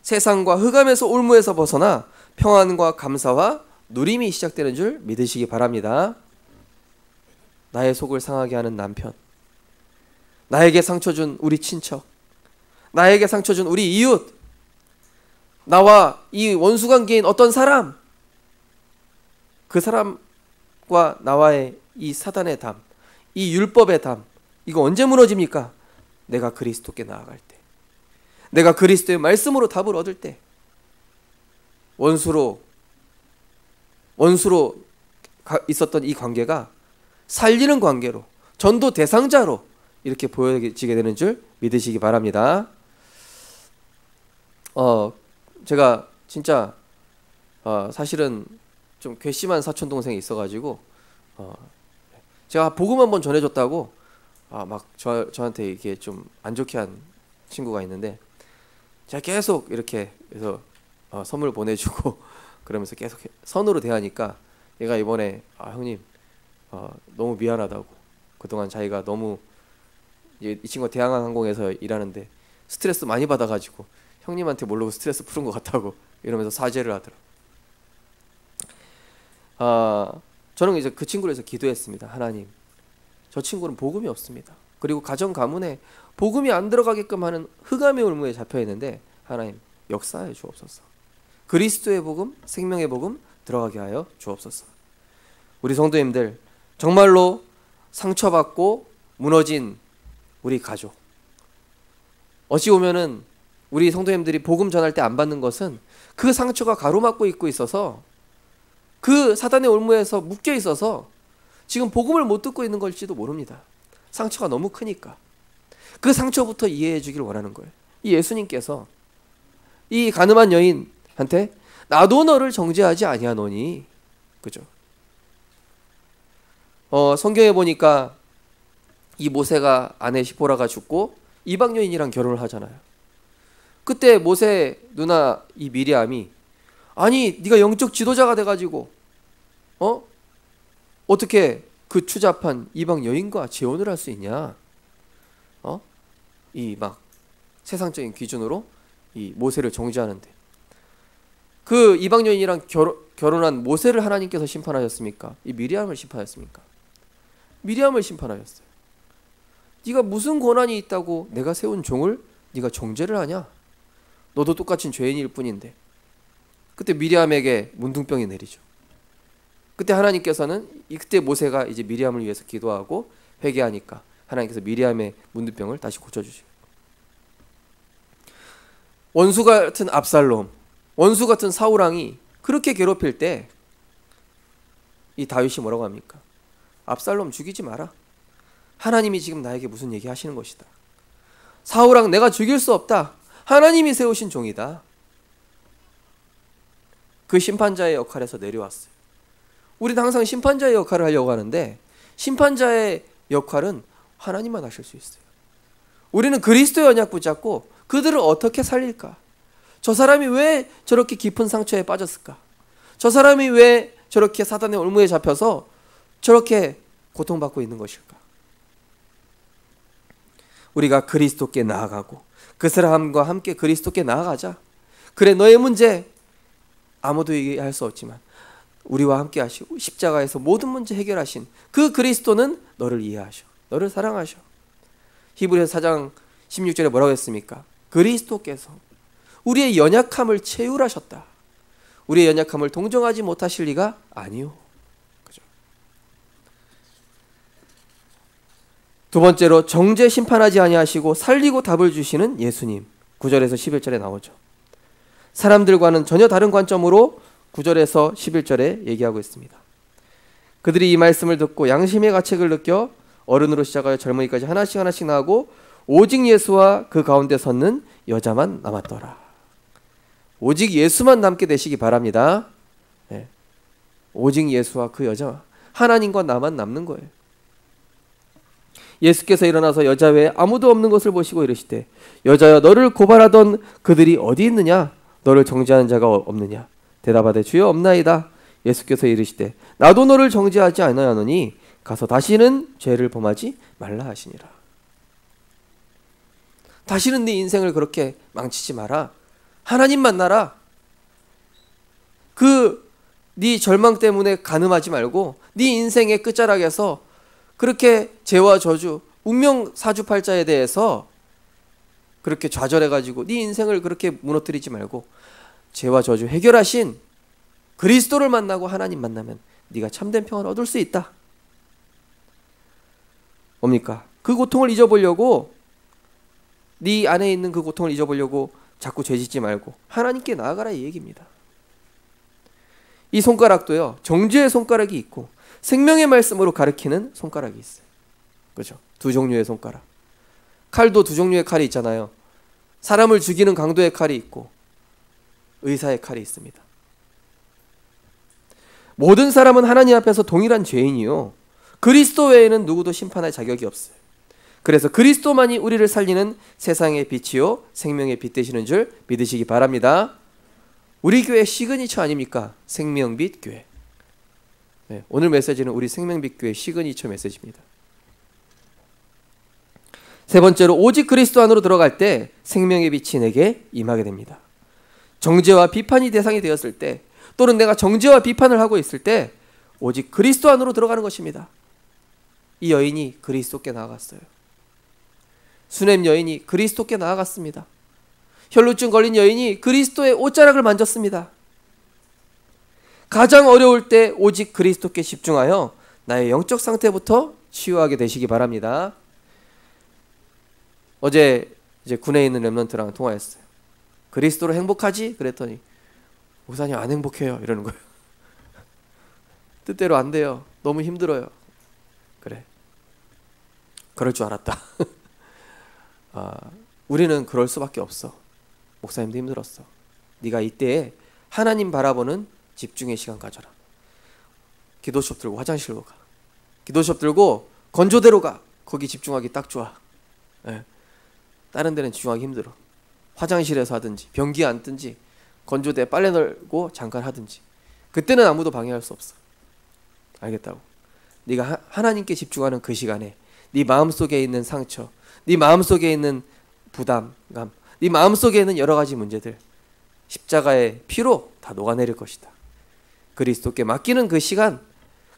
세상과 흑암에서 올무에서 벗어나 평안과 감사와 누림이 시작되는 줄 믿으시기 바랍니다. 나의 속을 상하게 하는 남편, 나에게 상처 준 우리 친척, 나에게 상처 준 우리 이웃, 나와 이 원수관계인 어떤 사람, 그 사람과 나와의 이 사단의 담, 이 율법의 담, 이거 언제 무너집니까? 내가 그리스도께 나아갈 때, 내가 그리스도의 말씀으로 답을 얻을 때, 원수로 있었던 이 관계가 살리는 관계로, 전도 대상자로 이렇게 보여지게 되는 줄 믿으시기 바랍니다. 제가 진짜 사실은 좀 괘씸한 사촌 동생이 있어가지고 제가 복음 한번 전해줬다고 막 저한테 이렇게 좀 안 좋게 한 친구가 있는데, 제가 계속 이렇게 해서 선물 보내주고 그러면서 계속 선으로 대하니까 얘가 이번에 형님 너무 미안하다고, 그동안 자기가 너무 이 친구가 대한항공에서 일하는데 스트레스 많이 받아가지고 형님한테 모르고 스트레스 푸는 것 같다고 이러면서 사죄를 하더라고요. 저는 이제 그 친구를 위해서 기도했습니다. 하나님, 저 친구는 복음이 없습니다. 그리고 가정 가문에 복음이 안 들어가게끔 하는 흑암의 올무에 잡혀 있는데 하나님 역사하여 주옵소서. 그리스도의 복음, 생명의 복음 들어가게 하여 주옵소서. 우리 성도님들, 정말로 상처받고 무너진 우리 가족, 어찌 보면은 우리 성도님들이 복음 전할 때 안 받는 것은 그 상처가 가로막고 있고 있어서, 그 사단의 올무에서 묶여 있어서 지금 복음을 못 듣고 있는 걸지도 모릅니다. 상처가 너무 크니까. 그 상처부터 이해해 주길 원하는 거예요. 이 예수님께서 이 가늠한 여인한테 나도 너를 정죄하지 아니하노니, 그죠? 성경에 보니까 이 모세가 아내 시보라가 죽고 이방 여인이랑 결혼을 하잖아요. 그때 모세 누나 이 미리암이, 아니 네가 영적 지도자가 돼가지고 어떻게 그 추잡한 이방 여인과 재혼을 할 수 있냐? 이 막 세상적인 기준으로 이 모세를 정죄하는데, 그 이방 여인이랑 결혼한 모세를 하나님께서 심판하셨습니까? 이 미리암을 심판하셨습니까? 미리암을 심판하셨어요. 네가 무슨 권한이 있다고 내가 세운 종을 네가 정죄를 하냐? 너도 똑같은 죄인일 뿐인데. 그때 미리암에게 문둥병이 내리죠. 그때 하나님께서는 그때 모세가 이제 미리암을 위해서 기도하고 회개하니까 하나님께서 미리암의 문둥병을 다시 고쳐주시고, 원수 같은 압살롬, 원수 같은 사울왕이 그렇게 괴롭힐 때 이 다윗이 뭐라고 합니까? 압살롬 죽이지 마라. 하나님이 지금 나에게 무슨 얘기 하시는 것이다. 사울왕 내가 죽일 수 없다. 하나님이 세우신 종이다. 그 심판자의 역할에서 내려왔어요. 우리는 항상 심판자의 역할을 하려고 하는데 심판자의 역할은 하나님만 하실 수 있어요. 우리는 그리스도의 언약 붙잡고 그들을 어떻게 살릴까? 저 사람이 왜 저렇게 깊은 상처에 빠졌을까? 저 사람이 왜 저렇게 사단의 올무에 잡혀서 저렇게 고통받고 있는 것일까? 우리가 그리스도께 나아가고 그 사람과 함께 그리스도께 나아가자. 그래, 너의 문제 아무도 얘기할 수 없지만 우리와 함께 하시고 십자가에서 모든 문제 해결하신 그 그리스도는 너를 이해하셔. 너를 사랑하셔. 히브리서 4장 16절에 뭐라고 했습니까? 그리스도께서 우리의 연약함을 채울하셨다. 우리의 연약함을 동정하지 못하실 리가 아니요. 그죠? 두 번째로 정죄 심판하지 아니하시고 살리고 답을 주시는 예수님. 9절에서 11절에 나오죠. 사람들과는 전혀 다른 관점으로 9절에서 11절에 얘기하고 있습니다. 그들이 이 말씀을 듣고 양심의 가책을 느껴 어른으로 시작하여 젊은이까지 하나씩 나가고 오직 예수와 그 가운데 섰는 여자만 남았더라. 오직 예수만 남게 되시기 바랍니다. 네. 오직 예수와 그 여자, 하나님과 나만 남는 거예요. 예수께서 일어나서 여자 외에 아무도 없는 것을 보시고 이르시되 여자여, 너를 고발하던 그들이 어디 있느냐? 너를 정죄하는 자가 없느냐? 대답하되 주여, 없나이다. 예수께서 이르시되 나도 너를 정죄하지 아니하노니 가서 다시는 죄를 범하지 말라 하시니라. 다시는 네 인생을 그렇게 망치지 마라. 하나님 만나라. 네 절망 때문에 간음하지 말고 네 인생의 끝자락에서 그렇게 죄와 저주, 운명 사주팔자에 대해서 그렇게 좌절해가지고 네 인생을 그렇게 무너뜨리지 말고 죄와 저주 해결하신 그리스도를 만나고 하나님 만나면 네가 참된 평안을 얻을 수 있다. 뭡니까? 그 고통을 잊어보려고, 네 안에 있는 그 고통을 잊어보려고 자꾸 죄짓지 말고 하나님께 나아가라, 이 얘기입니다. 이 손가락도요, 정죄의 손가락이 있고 생명의 말씀으로 가리키는 손가락이 있어요. 그죠? 두 종류의 손가락. 칼도 두 종류의 칼이 있잖아요. 사람을 죽이는 강도의 칼이 있고 의사의 칼이 있습니다. 모든 사람은 하나님 앞에서 동일한 죄인이요, 그리스도 외에는 누구도 심판할 자격이 없어요. 그래서 그리스도만이 우리를 살리는 세상의 빛이요 생명의 빛 되시는 줄 믿으시기 바랍니다. 우리 교회 시그니처 아닙니까? 생명빛 교회. 네, 오늘 메시지는 우리 생명빛 교회 시그니처 메시지입니다. 세 번째로, 오직 그리스도 안으로 들어갈 때 생명의 빛이 내게 임하게 됩니다. 정죄와 비판이 대상이 되었을 때, 또는 내가 정죄와 비판을 하고 있을 때 오직 그리스도 안으로 들어가는 것입니다. 이 여인이 그리스도께 나아갔어요. 수냄 여인이 그리스도께 나아갔습니다. 혈루증 걸린 여인이 그리스도의 옷자락을 만졌습니다. 가장 어려울 때 오직 그리스도께 집중하여 나의 영적 상태부터 치유하게 되시기 바랍니다. 어제 이제 군에 있는 렘넌트랑 통화했어요. 그리스도로 행복하지? 그랬더니 목사님 안 행복해요, 이러는 거예요. 뜻대로 안 돼요. 너무 힘들어요. 그래, 그럴 줄 알았다. 우리는 그럴 수밖에 없어. 목사님도 힘들었어. 네가 이때에 하나님 바라보는 집중의 시간 가져라. 기도숍 들고 화장실로 가. 기도숍 들고 건조대로 가. 거기 집중하기 딱 좋아. 네. 다른 데는 집중하기 힘들어. 화장실에서 하든지 변기 앉든지 건조대에 빨래 널고 잠깐 하든지, 그때는 아무도 방해할 수 없어. 알겠다고? 네가 하나님께 집중하는 그 시간에 네 마음속에 있는 상처, 네 마음속에 있는 부담감, 네 마음속에 있는 여러 가지 문제들 십자가의 피로 다 녹아내릴 것이다. 그리스도께 맡기는 그 시간,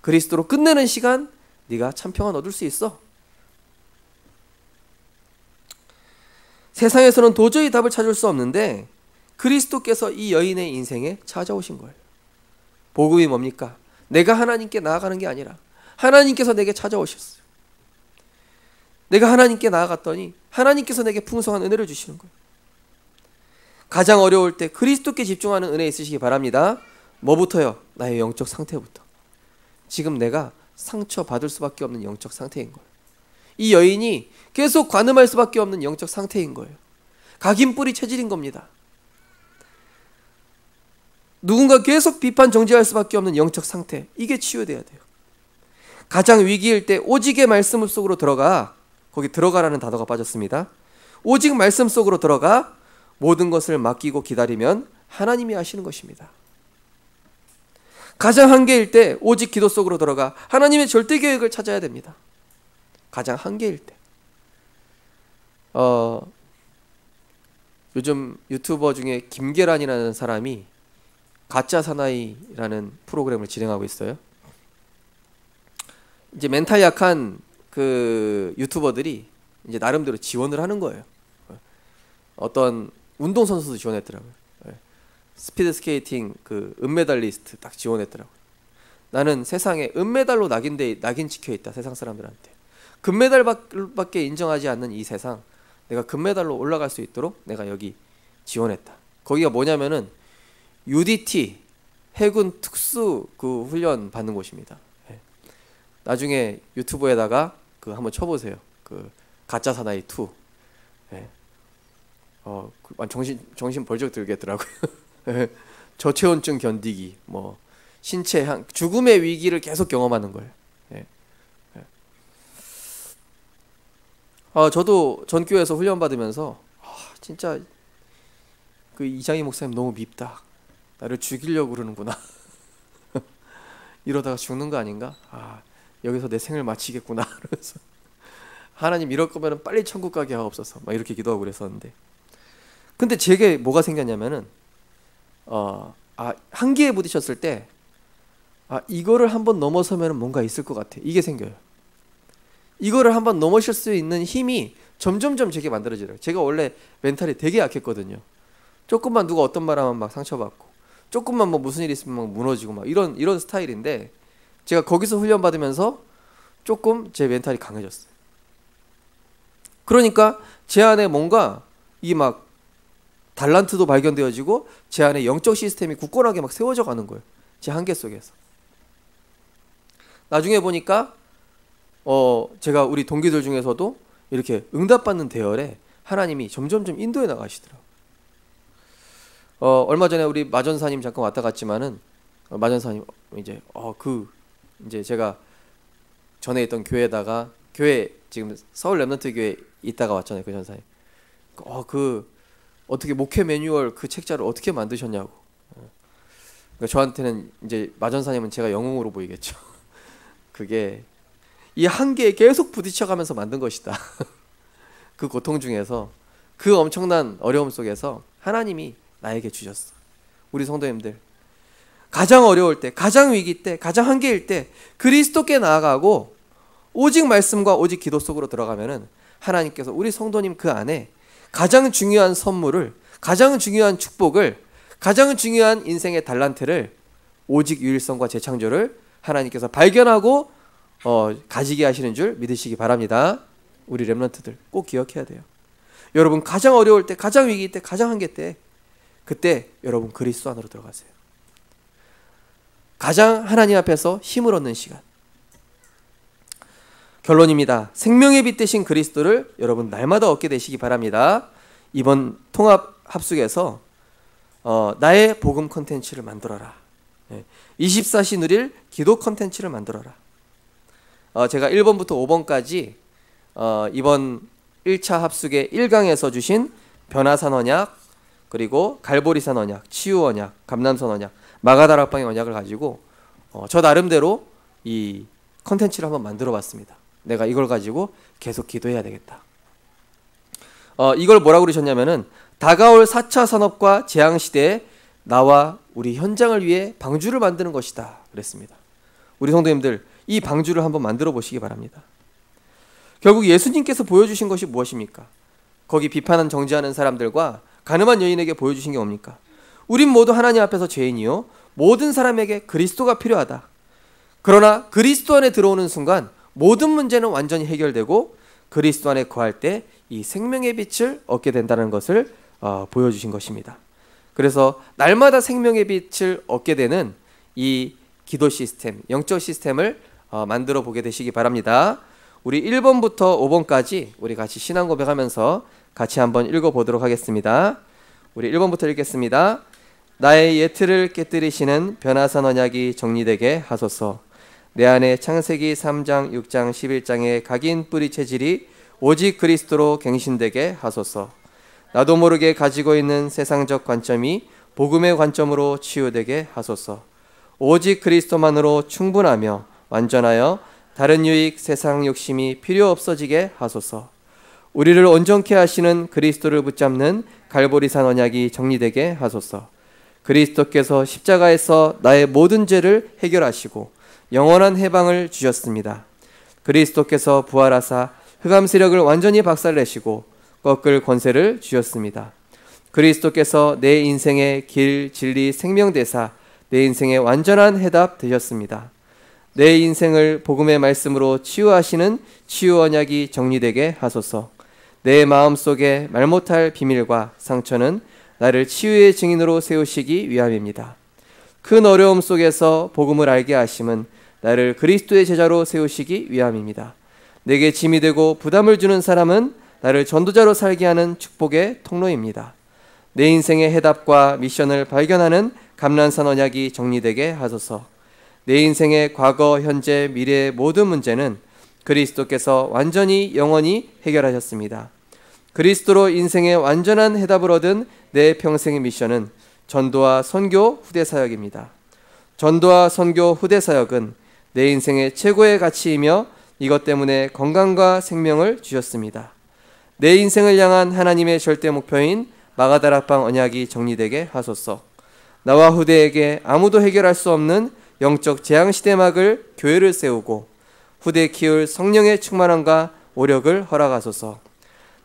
그리스도로 끝내는 시간, 네가 참 평안 얻을 수 있어. 세상에서는 도저히 답을 찾을 수 없는데 그리스도께서 이 여인의 인생에 찾아오신 거예요. 복음이 뭡니까? 내가 하나님께 나아가는 게 아니라 하나님께서 내게 찾아오셨어요. 내가 하나님께 나아갔더니 하나님께서 내게 풍성한 은혜를 주시는 거예요. 가장 어려울 때 그리스도께 집중하는 은혜 있으시기 바랍니다. 뭐부터요? 나의 영적 상태부터. 지금 내가 상처받을 수밖에 없는 영적 상태인 거예요. 이 여인이 계속 관음할 수밖에 없는 영적 상태인 거예요. 각인뿌리 체질인 겁니다. 누군가 계속 비판 정죄할 수밖에 없는 영적 상태, 이게 치유돼야 돼요. 가장 위기일 때 오직의 말씀 속으로 들어가. 거기 들어가라는 단어가 빠졌습니다. 오직 말씀 속으로 들어가 모든 것을 맡기고 기다리면 하나님이 하시는 것입니다. 가장 한계일 때 오직 기도 속으로 들어가 하나님의 절대 계획을 찾아야 됩니다. 가장 한계일 때. 요즘 유튜버 중에 김계란이라는 사람이 가짜 사나이라는 프로그램을 진행하고 있어요. 이제 멘탈 약한 그 유튜버들이 이제 나름대로 지원을 하는 거예요. 어떤 운동 선수도 지원했더라고요. 스피드 스케이팅 그 은메달리스트 딱 지원했더라고요. 나는 세상에 은메달로 낙인 찍혀 있다. 세상 사람들한테 금메달밖에 인정하지 않는 이 세상, 내가 금메달로 올라갈 수 있도록 내가 여기 지원했다. 거기가 뭐냐면은 UDT 해군 특수 그 훈련 받는 곳입니다. 나중에 유튜브에다가 그 한번 쳐보세요. 그 가짜 사나이 2. 정신 벌쩍 들겠더라고요. 저체온증 견디기, 뭐 신체 죽음의 위기를 계속 경험하는 거예요. 저도 전교에서 훈련 받으면서 진짜 그 이장희 목사님 너무 밉다. 나를 죽이려고 그러는구나. 이러다가 죽는 거 아닌가? 여기서 내 생을 마치겠구나. 그래서 하나님 이럴 거면 빨리 천국 가게 하옵소서. 막 이렇게 기도하고 그랬었는데, 근데 제게 뭐가 생겼냐면은 한계에 부딪혔을 때 이거를 한번 넘어서면 뭔가 있을 것 같아. 이게 생겨요. 이거를 한번 넘으실 수 있는 힘이 점점점 제게 만들어지더라고요. 제가 원래 멘탈이 되게 약했거든요. 조금만 누가 어떤 말 하면 막 상처받고, 조금만 뭐 무슨 일 있으면 막 무너지고 막 이런 스타일인데, 제가 거기서 훈련 받으면서 조금 제 멘탈이 강해졌어요. 그러니까 제 안에 뭔가 이 막 달란트도 발견되어지고 제 안에 영적 시스템이 굳건하게 막 세워져 가는 거예요. 제 한계 속에서. 나중에 보니까 제가 우리 동기들 중에서도 이렇게 응답받는 대열에 하나님이 점점점 인도해 나가시더라고요. 얼마 전에 우리 마전사님 잠깐 왔다 갔지만은 마전사님 이제 제가 전에 있던 교회에다가, 교회 지금 서울 렘넌트 교회 있다가 왔잖아요. 그 전사님. 어떻게 목회 매뉴얼 그 책자를 어떻게 만드셨냐고. 그러니까 저한테는 이제 마전사님은 제가 영웅으로 보이겠죠. 그게 이 한계에 계속 부딪혀가면서 만든 것이다. 그 고통 중에서, 그 엄청난 어려움 속에서 하나님이 나에게 주셨어. 우리 성도님들, 가장 어려울 때, 가장 위기 때, 가장 한계일 때 그리스도께 나아가고 오직 말씀과 오직 기도 속으로 들어가면은 하나님께서 우리 성도님 그 안에 가장 중요한 선물을, 가장 중요한 축복을, 가장 중요한 인생의 달란트를, 오직 유일성과 재창조를 하나님께서 발견하고 가지게 하시는 줄 믿으시기 바랍니다. 우리 렘넌트들 꼭 기억해야 돼요. 여러분 가장 어려울 때, 가장 위기 때, 가장 한계 때, 그때 여러분 그리스도 안으로 들어가세요. 가장 하나님 앞에서 힘을 얻는 시간. 결론입니다. 생명의 빛 되신 그리스도를 여러분 날마다 얻게 되시기 바랍니다. 이번 통합 합숙에서 나의 복음 컨텐츠를 만들어라. 24시 누릴 기도 컨텐츠를 만들어라. 제가 1번부터 5번까지 이번 1차 합숙의 1강에서 주신 변화산 언약, 그리고 갈보리산 언약, 치유 언약, 감남선 언약, 마가다락방의 언약을 가지고 저 나름대로 이 컨텐츠를 한번 만들어 봤습니다. 내가 이걸 가지고 계속 기도해야 되겠다. 이걸 뭐라고 그러셨냐면은 다가올 4차 산업과 재앙 시대에 나와 우리 현장을 위해 방주를 만드는 것이다 그랬습니다. 우리 성도님들 이 방주를 한번 만들어 보시기 바랍니다. 결국 예수님께서 보여주신 것이 무엇입니까? 거기 비판한 정죄하는 사람들과 가늠한 여인에게 보여주신 게 뭡니까? 우린 모두 하나님 앞에서 죄인이요 모든 사람에게 그리스도가 필요하다. 그러나 그리스도 안에 들어오는 순간 모든 문제는 완전히 해결되고 그리스도 안에 거할 때 이 생명의 빛을 얻게 된다는 것을 보여주신 것입니다. 그래서 날마다 생명의 빛을 얻게 되는 이 기도 시스템, 영적 시스템을 만들어 보게 되시기 바랍니다. 우리 1번부터 5번까지 우리 같이 신앙 고백하면서 같이 한번 읽어보도록 하겠습니다. 우리 1번부터 읽겠습니다. 나의 예틀을 깨뜨리시는 변화산 언약이 정리되게 하소서. 내 안에 창세기 3장, 6장, 11장의 각인 뿌리 체질이 오직 그리스도로 갱신되게 하소서. 나도 모르게 가지고 있는 세상적 관점이 복음의 관점으로 치유되게 하소서. 오직 그리스도만으로 충분하며 완전하여 다른 유익, 세상 욕심이 필요 없어지게 하소서. 우리를 온전케 하시는 그리스도를 붙잡는 갈보리산 언약이 정리되게 하소서. 그리스도께서 십자가에서 나의 모든 죄를 해결하시고 영원한 해방을 주셨습니다. 그리스도께서 부활하사 흑암 세력을 완전히 박살내시고 꺾을 권세를 주셨습니다. 그리스도께서 내 인생의 길, 진리, 생명 되사 내 인생의 완전한 해답 되셨습니다. 내 인생을 복음의 말씀으로 치유하시는 치유 언약이 정리되게 하소서. 내 마음속에 말 못할 비밀과 상처는 나를 치유의 증인으로 세우시기 위함입니다. 큰 어려움 속에서 복음을 알게 하심은 나를 그리스도의 제자로 세우시기 위함입니다. 내게 짐이 되고 부담을 주는 사람은 나를 전도자로 살게 하는 축복의 통로입니다. 내 인생의 해답과 미션을 발견하는 감난산 언약이 정리되게 하소서. 내 인생의 과거, 현재, 미래의 모든 문제는 그리스도께서 완전히 영원히 해결하셨습니다. 그리스도로 인생의 완전한 해답을 얻은 내 평생의 미션은 전도와 선교 후대 사역입니다. 전도와 선교 후대 사역은 내 인생의 최고의 가치이며 이것 때문에 건강과 생명을 주셨습니다. 내 인생을 향한 하나님의 절대 목표인 마가다락방 언약이 정리되게 하소서. 나와 후대에게 아무도 해결할 수 없는 영적 재앙시대막을 교회를 세우고 후대 키울 성령의 충만함과 오력을 허락하소서.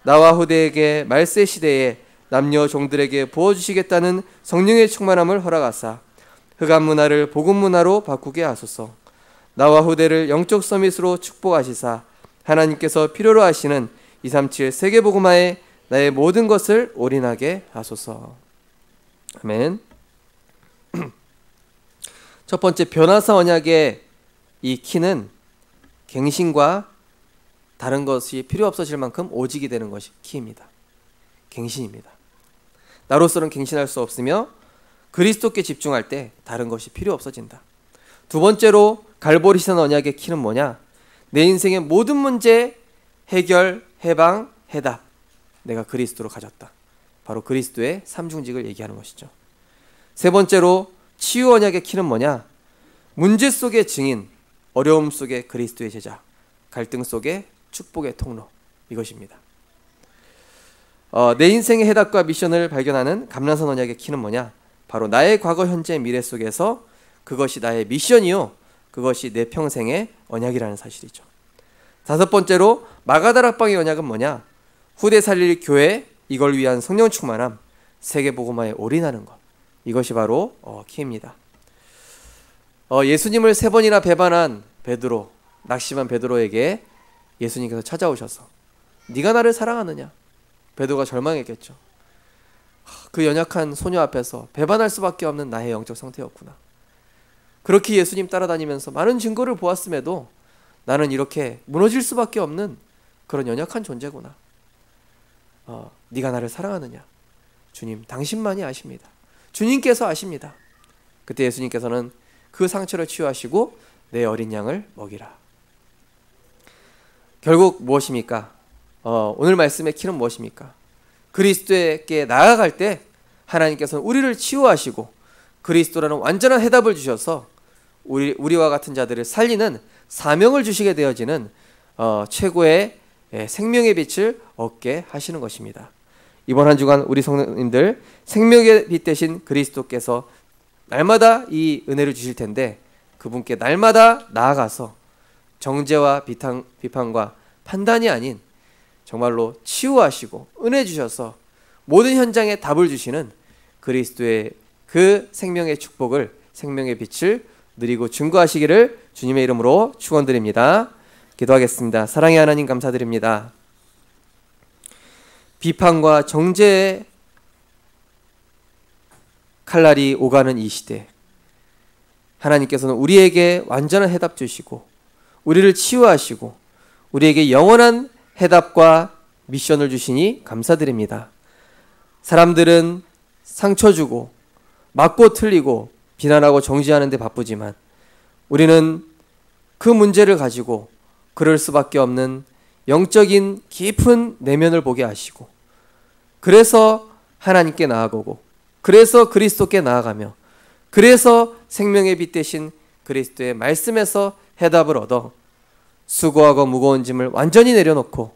나와 후대에게 말세 시대에 남녀 종들에게 부어주시겠다는 성령의 충만함을 허락하사 흑암 문화를 복음 문화로 바꾸게 하소서. 나와 후대를 영적 서밋으로 축복하시사 하나님께서 필요로 하시는 237 세계복음화에 나의 모든 것을 올인하게 하소서. 아멘. 첫 번째 변화사 언약의 이 키는 갱신과 다른 것이 필요 없어질 만큼 오직이 되는 것이 키입니다. 갱신입니다. 나로서는 갱신할 수 없으며 그리스도께 집중할 때 다른 것이 필요 없어진다. 두 번째로 갈보리산 언약의 키는 뭐냐? 내 인생의 모든 문제 해결, 해방, 해답 내가 그리스도로 가졌다. 바로 그리스도의 삼중직을 얘기하는 것이죠. 세 번째로 치유 언약의 키는 뭐냐? 문제 속의 증인, 어려움 속의 그리스도의 제자, 갈등 속의 축복의 통로, 이것입니다. 내 인생의 해답과 미션을 발견하는 감난산 언약의 키는 뭐냐? 바로 나의 과거, 현재, 미래 속에서 그것이 나의 미션이요, 그것이 내 평생의 언약이라는 사실이죠. 다섯 번째로 마가다락방의 언약은 뭐냐? 후대 살릴 교회, 이걸 위한 성령 충만함, 세계복음화에 올인하는 것, 이것이 바로 키입니다. 예수님을 3번이나 배반한 베드로, 낙심한 베드로에게 예수님께서 찾아오셔서 네가 나를 사랑하느냐? 베드로가 절망했겠죠. 그 연약한 소녀 앞에서 배반할 수밖에 없는 나의 영적 상태였구나. 그렇게 예수님 따라다니면서 많은 증거를 보았음에도 나는 이렇게 무너질 수밖에 없는 그런 연약한 존재구나. 네가 나를 사랑하느냐? 주님, 당신만이 아십니다. 주님께서 아십니다. 그때 예수님께서는 그 상처를 치유하시고 내 어린 양을 먹이라. 결국 무엇입니까? 오늘 말씀의 키는 무엇입니까? 그리스도에게 나아갈 때 하나님께서는 우리를 치유하시고 그리스도라는 완전한 해답을 주셔서 우리와 같은 자들을 살리는 사명을 주시게 되어지는 최고의 생명의 빛을 얻게 하시는 것입니다. 이번 한 주간 우리 성도님들 생명의 빛 대신 그리스도께서 날마다 이 은혜를 주실 텐데 그분께 날마다 나아가서 정죄와 비판과 판단이 아닌 정말로 치유하시고 은혜 주셔서 모든 현장에 답을 주시는 그리스도의 그 생명의 축복을, 생명의 빛을 누리고 증거하시기를 주님의 이름으로 축원드립니다. 기도하겠습니다. 사랑의 하나님, 감사드립니다. 비판과 정죄의 칼날이 오가는 이 시대, 하나님께서는 우리에게 완전한 해답 주시고 우리를 치유하시고 우리에게 영원한 해답과 미션을 주시니 감사드립니다. 사람들은 상처 주고 맞고 틀리고 비난하고 정죄하는 데 바쁘지만 우리는 그 문제를 가지고 그럴 수밖에 없는 영적인 깊은 내면을 보게 하시고, 그래서 하나님께 나아가고, 그래서 그리스도께 나아가며, 그래서 생명의 빛 대신 그리스도의 말씀에서 해답을 얻어 수고하고 무거운 짐을 완전히 내려놓고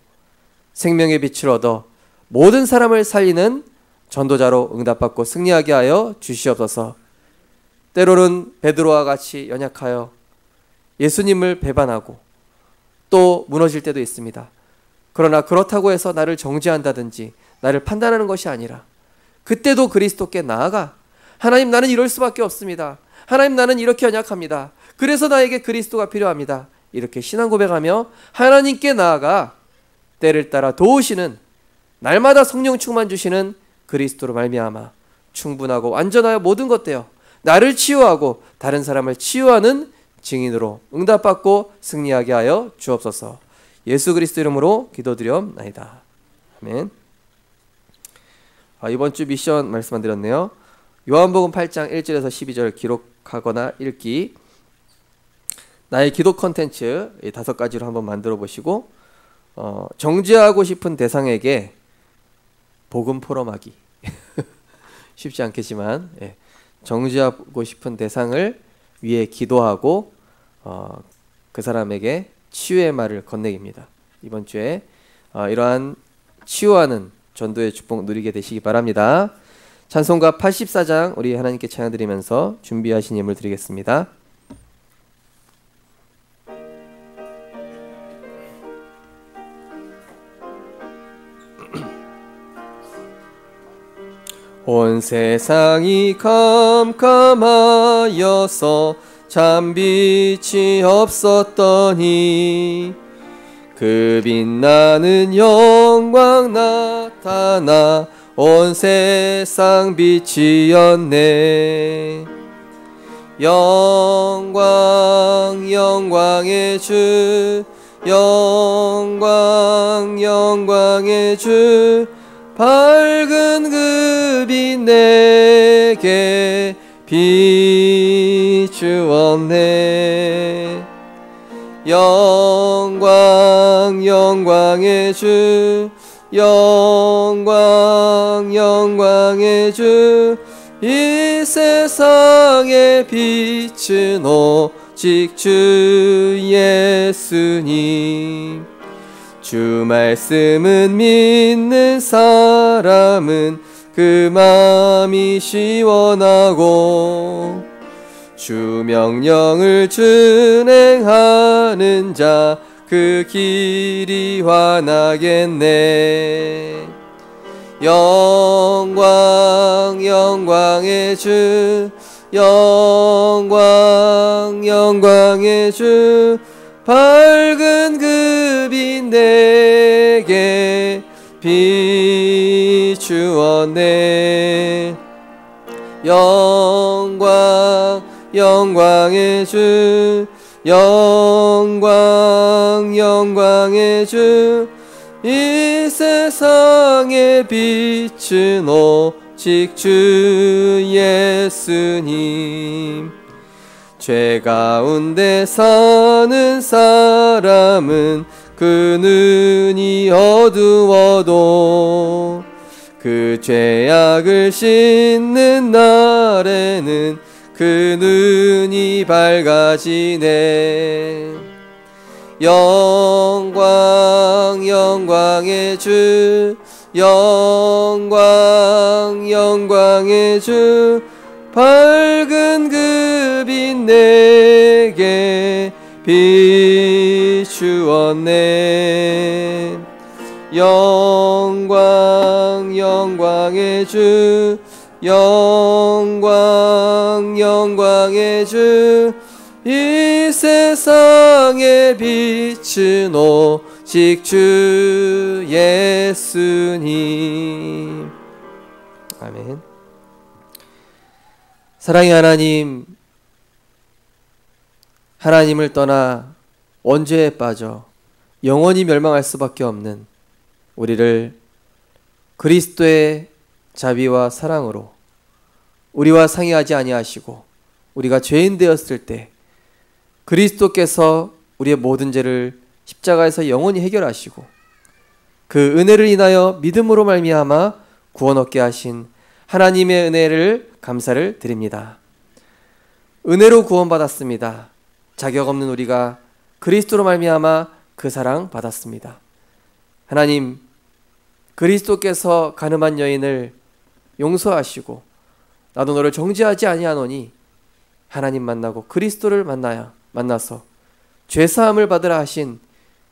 생명의 빛을 얻어 모든 사람을 살리는 전도자로 응답받고 승리하게 하여 주시옵소서. 때로는 베드로와 같이 연약하여 예수님을 배반하고 또 무너질 때도 있습니다. 그러나 그렇다고 해서 나를 정죄한다든지 나를 판단하는 것이 아니라 그때도 그리스도께 나아가, 하나님, 나는 이럴 수밖에 없습니다. 하나님, 나는 이렇게 연약합니다. 그래서 나에게 그리스도가 필요합니다. 이렇게 신앙 고백하며 하나님께 나아가 때를 따라 도우시는, 날마다 성령 충만 주시는 그리스도로 말미암아 충분하고 완전하여 모든 것 되어 나를 치유하고 다른 사람을 치유하는 증인으로 응답받고 승리하게 하여 주옵소서. 예수 그리스도 이름으로 기도드리옵나이다. 아멘. 이번 주 미션 말씀만 드렸네요. 요한복음 8장 1절에서 12절 기록하거나 읽기. 나의 기도 컨텐츠 5가지로 한번 만들어 보시고, 정죄하고 싶은 대상에게 복음 포럼하기. 쉽지 않겠지만, 정죄하고 싶은 대상을 위해 기도하고 그 사람에게 치유의 말을 건네깁니다. 이번 주에 이러한 치유하는 전도의 축복 누리게 되시기 바랍니다. 찬송가 84장 우리 하나님께 찬양 드리면서 준비하신 예물 드리겠습니다. 온 세상이 캄캄하여서 참 빛이 없었더니 그 빛나는 영광 나타나 온 세상 빛이었네. 영광 영광의 주, 영광 영광의 주, 밝은 그 빛 내게 비추었네. 영광 영광의 주, 영광 영광의 주, 이 세상의 빛은 오직 주 예수님. 주 말씀은 믿는 사람은 그 마음이 시원하고, 주 명령을 준행하는 자 그 길이 환하겠네. 영광 영광의 주, 영광 영광의 주, 밝은 그 빛 내게 비추었네. 영광 영광의 주, 영광 영광의 주, 이 세상의 빛은 오직 주 예수님. 죄 가운데 사는 사람은 그 눈이 어두워도 그 죄악을 씻는 날에는 그 눈이 밝아지네. 영광 영광의 주, 영광 영광의 주, 밝은 그 빛 내게 비추었네. 영광 영광의 주, 영광 영광의 주, 이 세상의 빛은 오직 주 예수님. 아멘. 사랑의 하나님, 하나님을 떠나 원죄에 빠져 영원히 멸망할 수밖에 없는 우리를 그리스도의 자비와 사랑으로 우리와 상의하지 아니하시고 우리가 죄인 되었을 때 그리스도께서 우리의 모든 죄를 십자가에서 영원히 해결하시고 그 은혜를 인하여 믿음으로 말미암아 구원 얻게 하신 하나님의 은혜를 감사를 드립니다. 은혜로 구원받았습니다. 자격 없는 우리가 그리스도로 말미암아 그 사랑 받았습니다. 하나님, 그리스도께서 가늠한 여인을 용서하시고 나도 너를 정죄하지 아니하노니 하나님 만나고 그리스도를 만나서 죄사함을 받으라 하신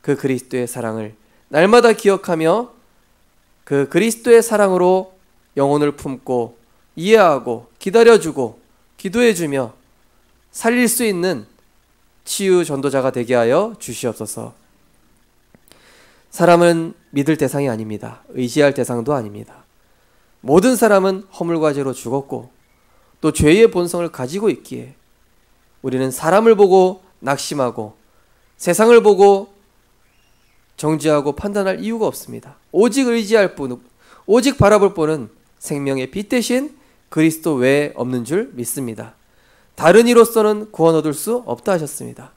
그 그리스도의 사랑을 날마다 기억하며 그 그리스도의 사랑으로 영혼을 품고 이해하고 기다려주고 기도해주며 살릴 수 있는 치유 전도자가 되게 하여 주시옵소서. 사람은 믿을 대상이 아닙니다. 의지할 대상도 아닙니다. 모든 사람은 허물과 죄로 죽었고 또 죄의 본성을 가지고 있기에 우리는 사람을 보고 낙심하고 세상을 보고 정죄하고 판단할 이유가 없습니다. 오직 의지할 뿐, 오직 바라볼 뿐은 생명의 빛 대신 그리스도 외에 없는 줄 믿습니다. 다른 이로서는 구원 얻을 수 없다 하셨습니다.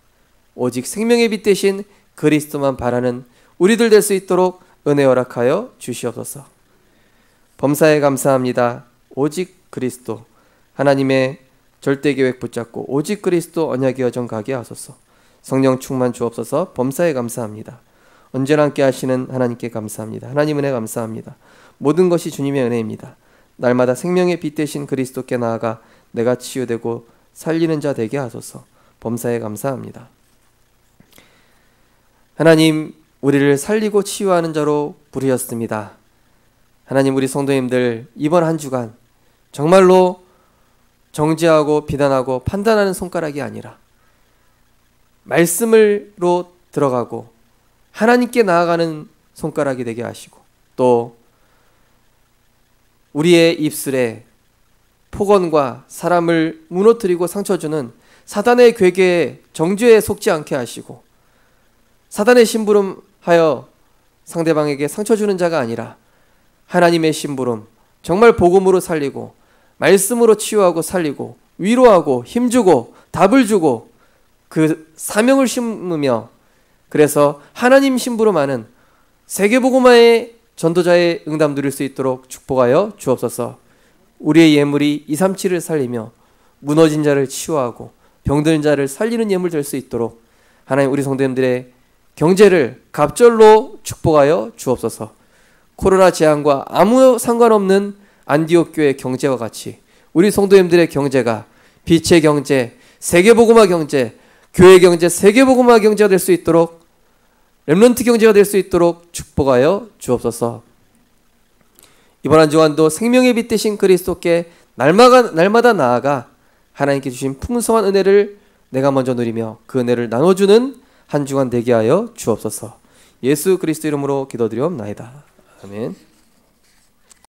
오직 생명의 빛 대신 그리스도만 바라는 우리들 될 수 있도록 은혜 허락하여 주시옵소서. 범사에 감사합니다. 오직 그리스도 하나님의 절대 계획 붙잡고 오직 그리스도 언약의 여정 가게 하소서. 성령 충만 주옵소서. 범사에 감사합니다. 언제나 함께 하시는 하나님께 감사합니다. 하나님 은혜 감사합니다. 모든 것이 주님의 은혜입니다. 날마다 생명의 빛 대신 그리스도께 나아가 내가 치유되고 살리는 자 되게 하소서. 범사에 감사합니다. 하나님, 우리를 살리고 치유하는 자로 부르셨습니다. 하나님, 우리 성도님들 이번 한 주간 정말로 정죄하고 비난하고 판단하는 손가락이 아니라 말씀으로 들어가고 하나님께 나아가는 손가락이 되게 하시고 또 우리의 입술에 폭언과 사람을 무너뜨리고 상처주는 사단의 괴계에 정죄에 속지 않게 하시고 사단의 심부름하여 상대방에게 상처 주는 자가 아니라 하나님의 심부름, 정말 복음으로 살리고 말씀으로 치유하고 살리고 위로하고 힘주고 답을 주고 그 사명을 심으며 그래서 하나님 심부름하는 세계복음화의 전도자의 응답 누릴 수 있도록 축복하여 주옵소서. 우리의 예물이 237을 살리며 무너진 자를 치유하고 병든 자를 살리는 예물 될 수 있도록 하나님 우리 성도님들의 경제를 갑절로 축복하여 주옵소서. 코로나 재앙과 아무 상관없는 안디옥 교회 경제와 같이 우리 성도님들의 경제가 빛의 경제, 세계복음화 경제, 교회 경제, 세계복음화 경제가 될 수 있도록 렘넌트 경제가 될 수 있도록 축복하여 주옵소서. 이번 한 주간도 생명의 빛 되신 그리스도께 날마다 나아가 하나님께 주신 풍성한 은혜를 내가 먼저 누리며 그 은혜를 나눠주는 한 주간 되게 하여 주옵소서. 예수 그리스도 이름으로 기도드리옵나이다. 아멘.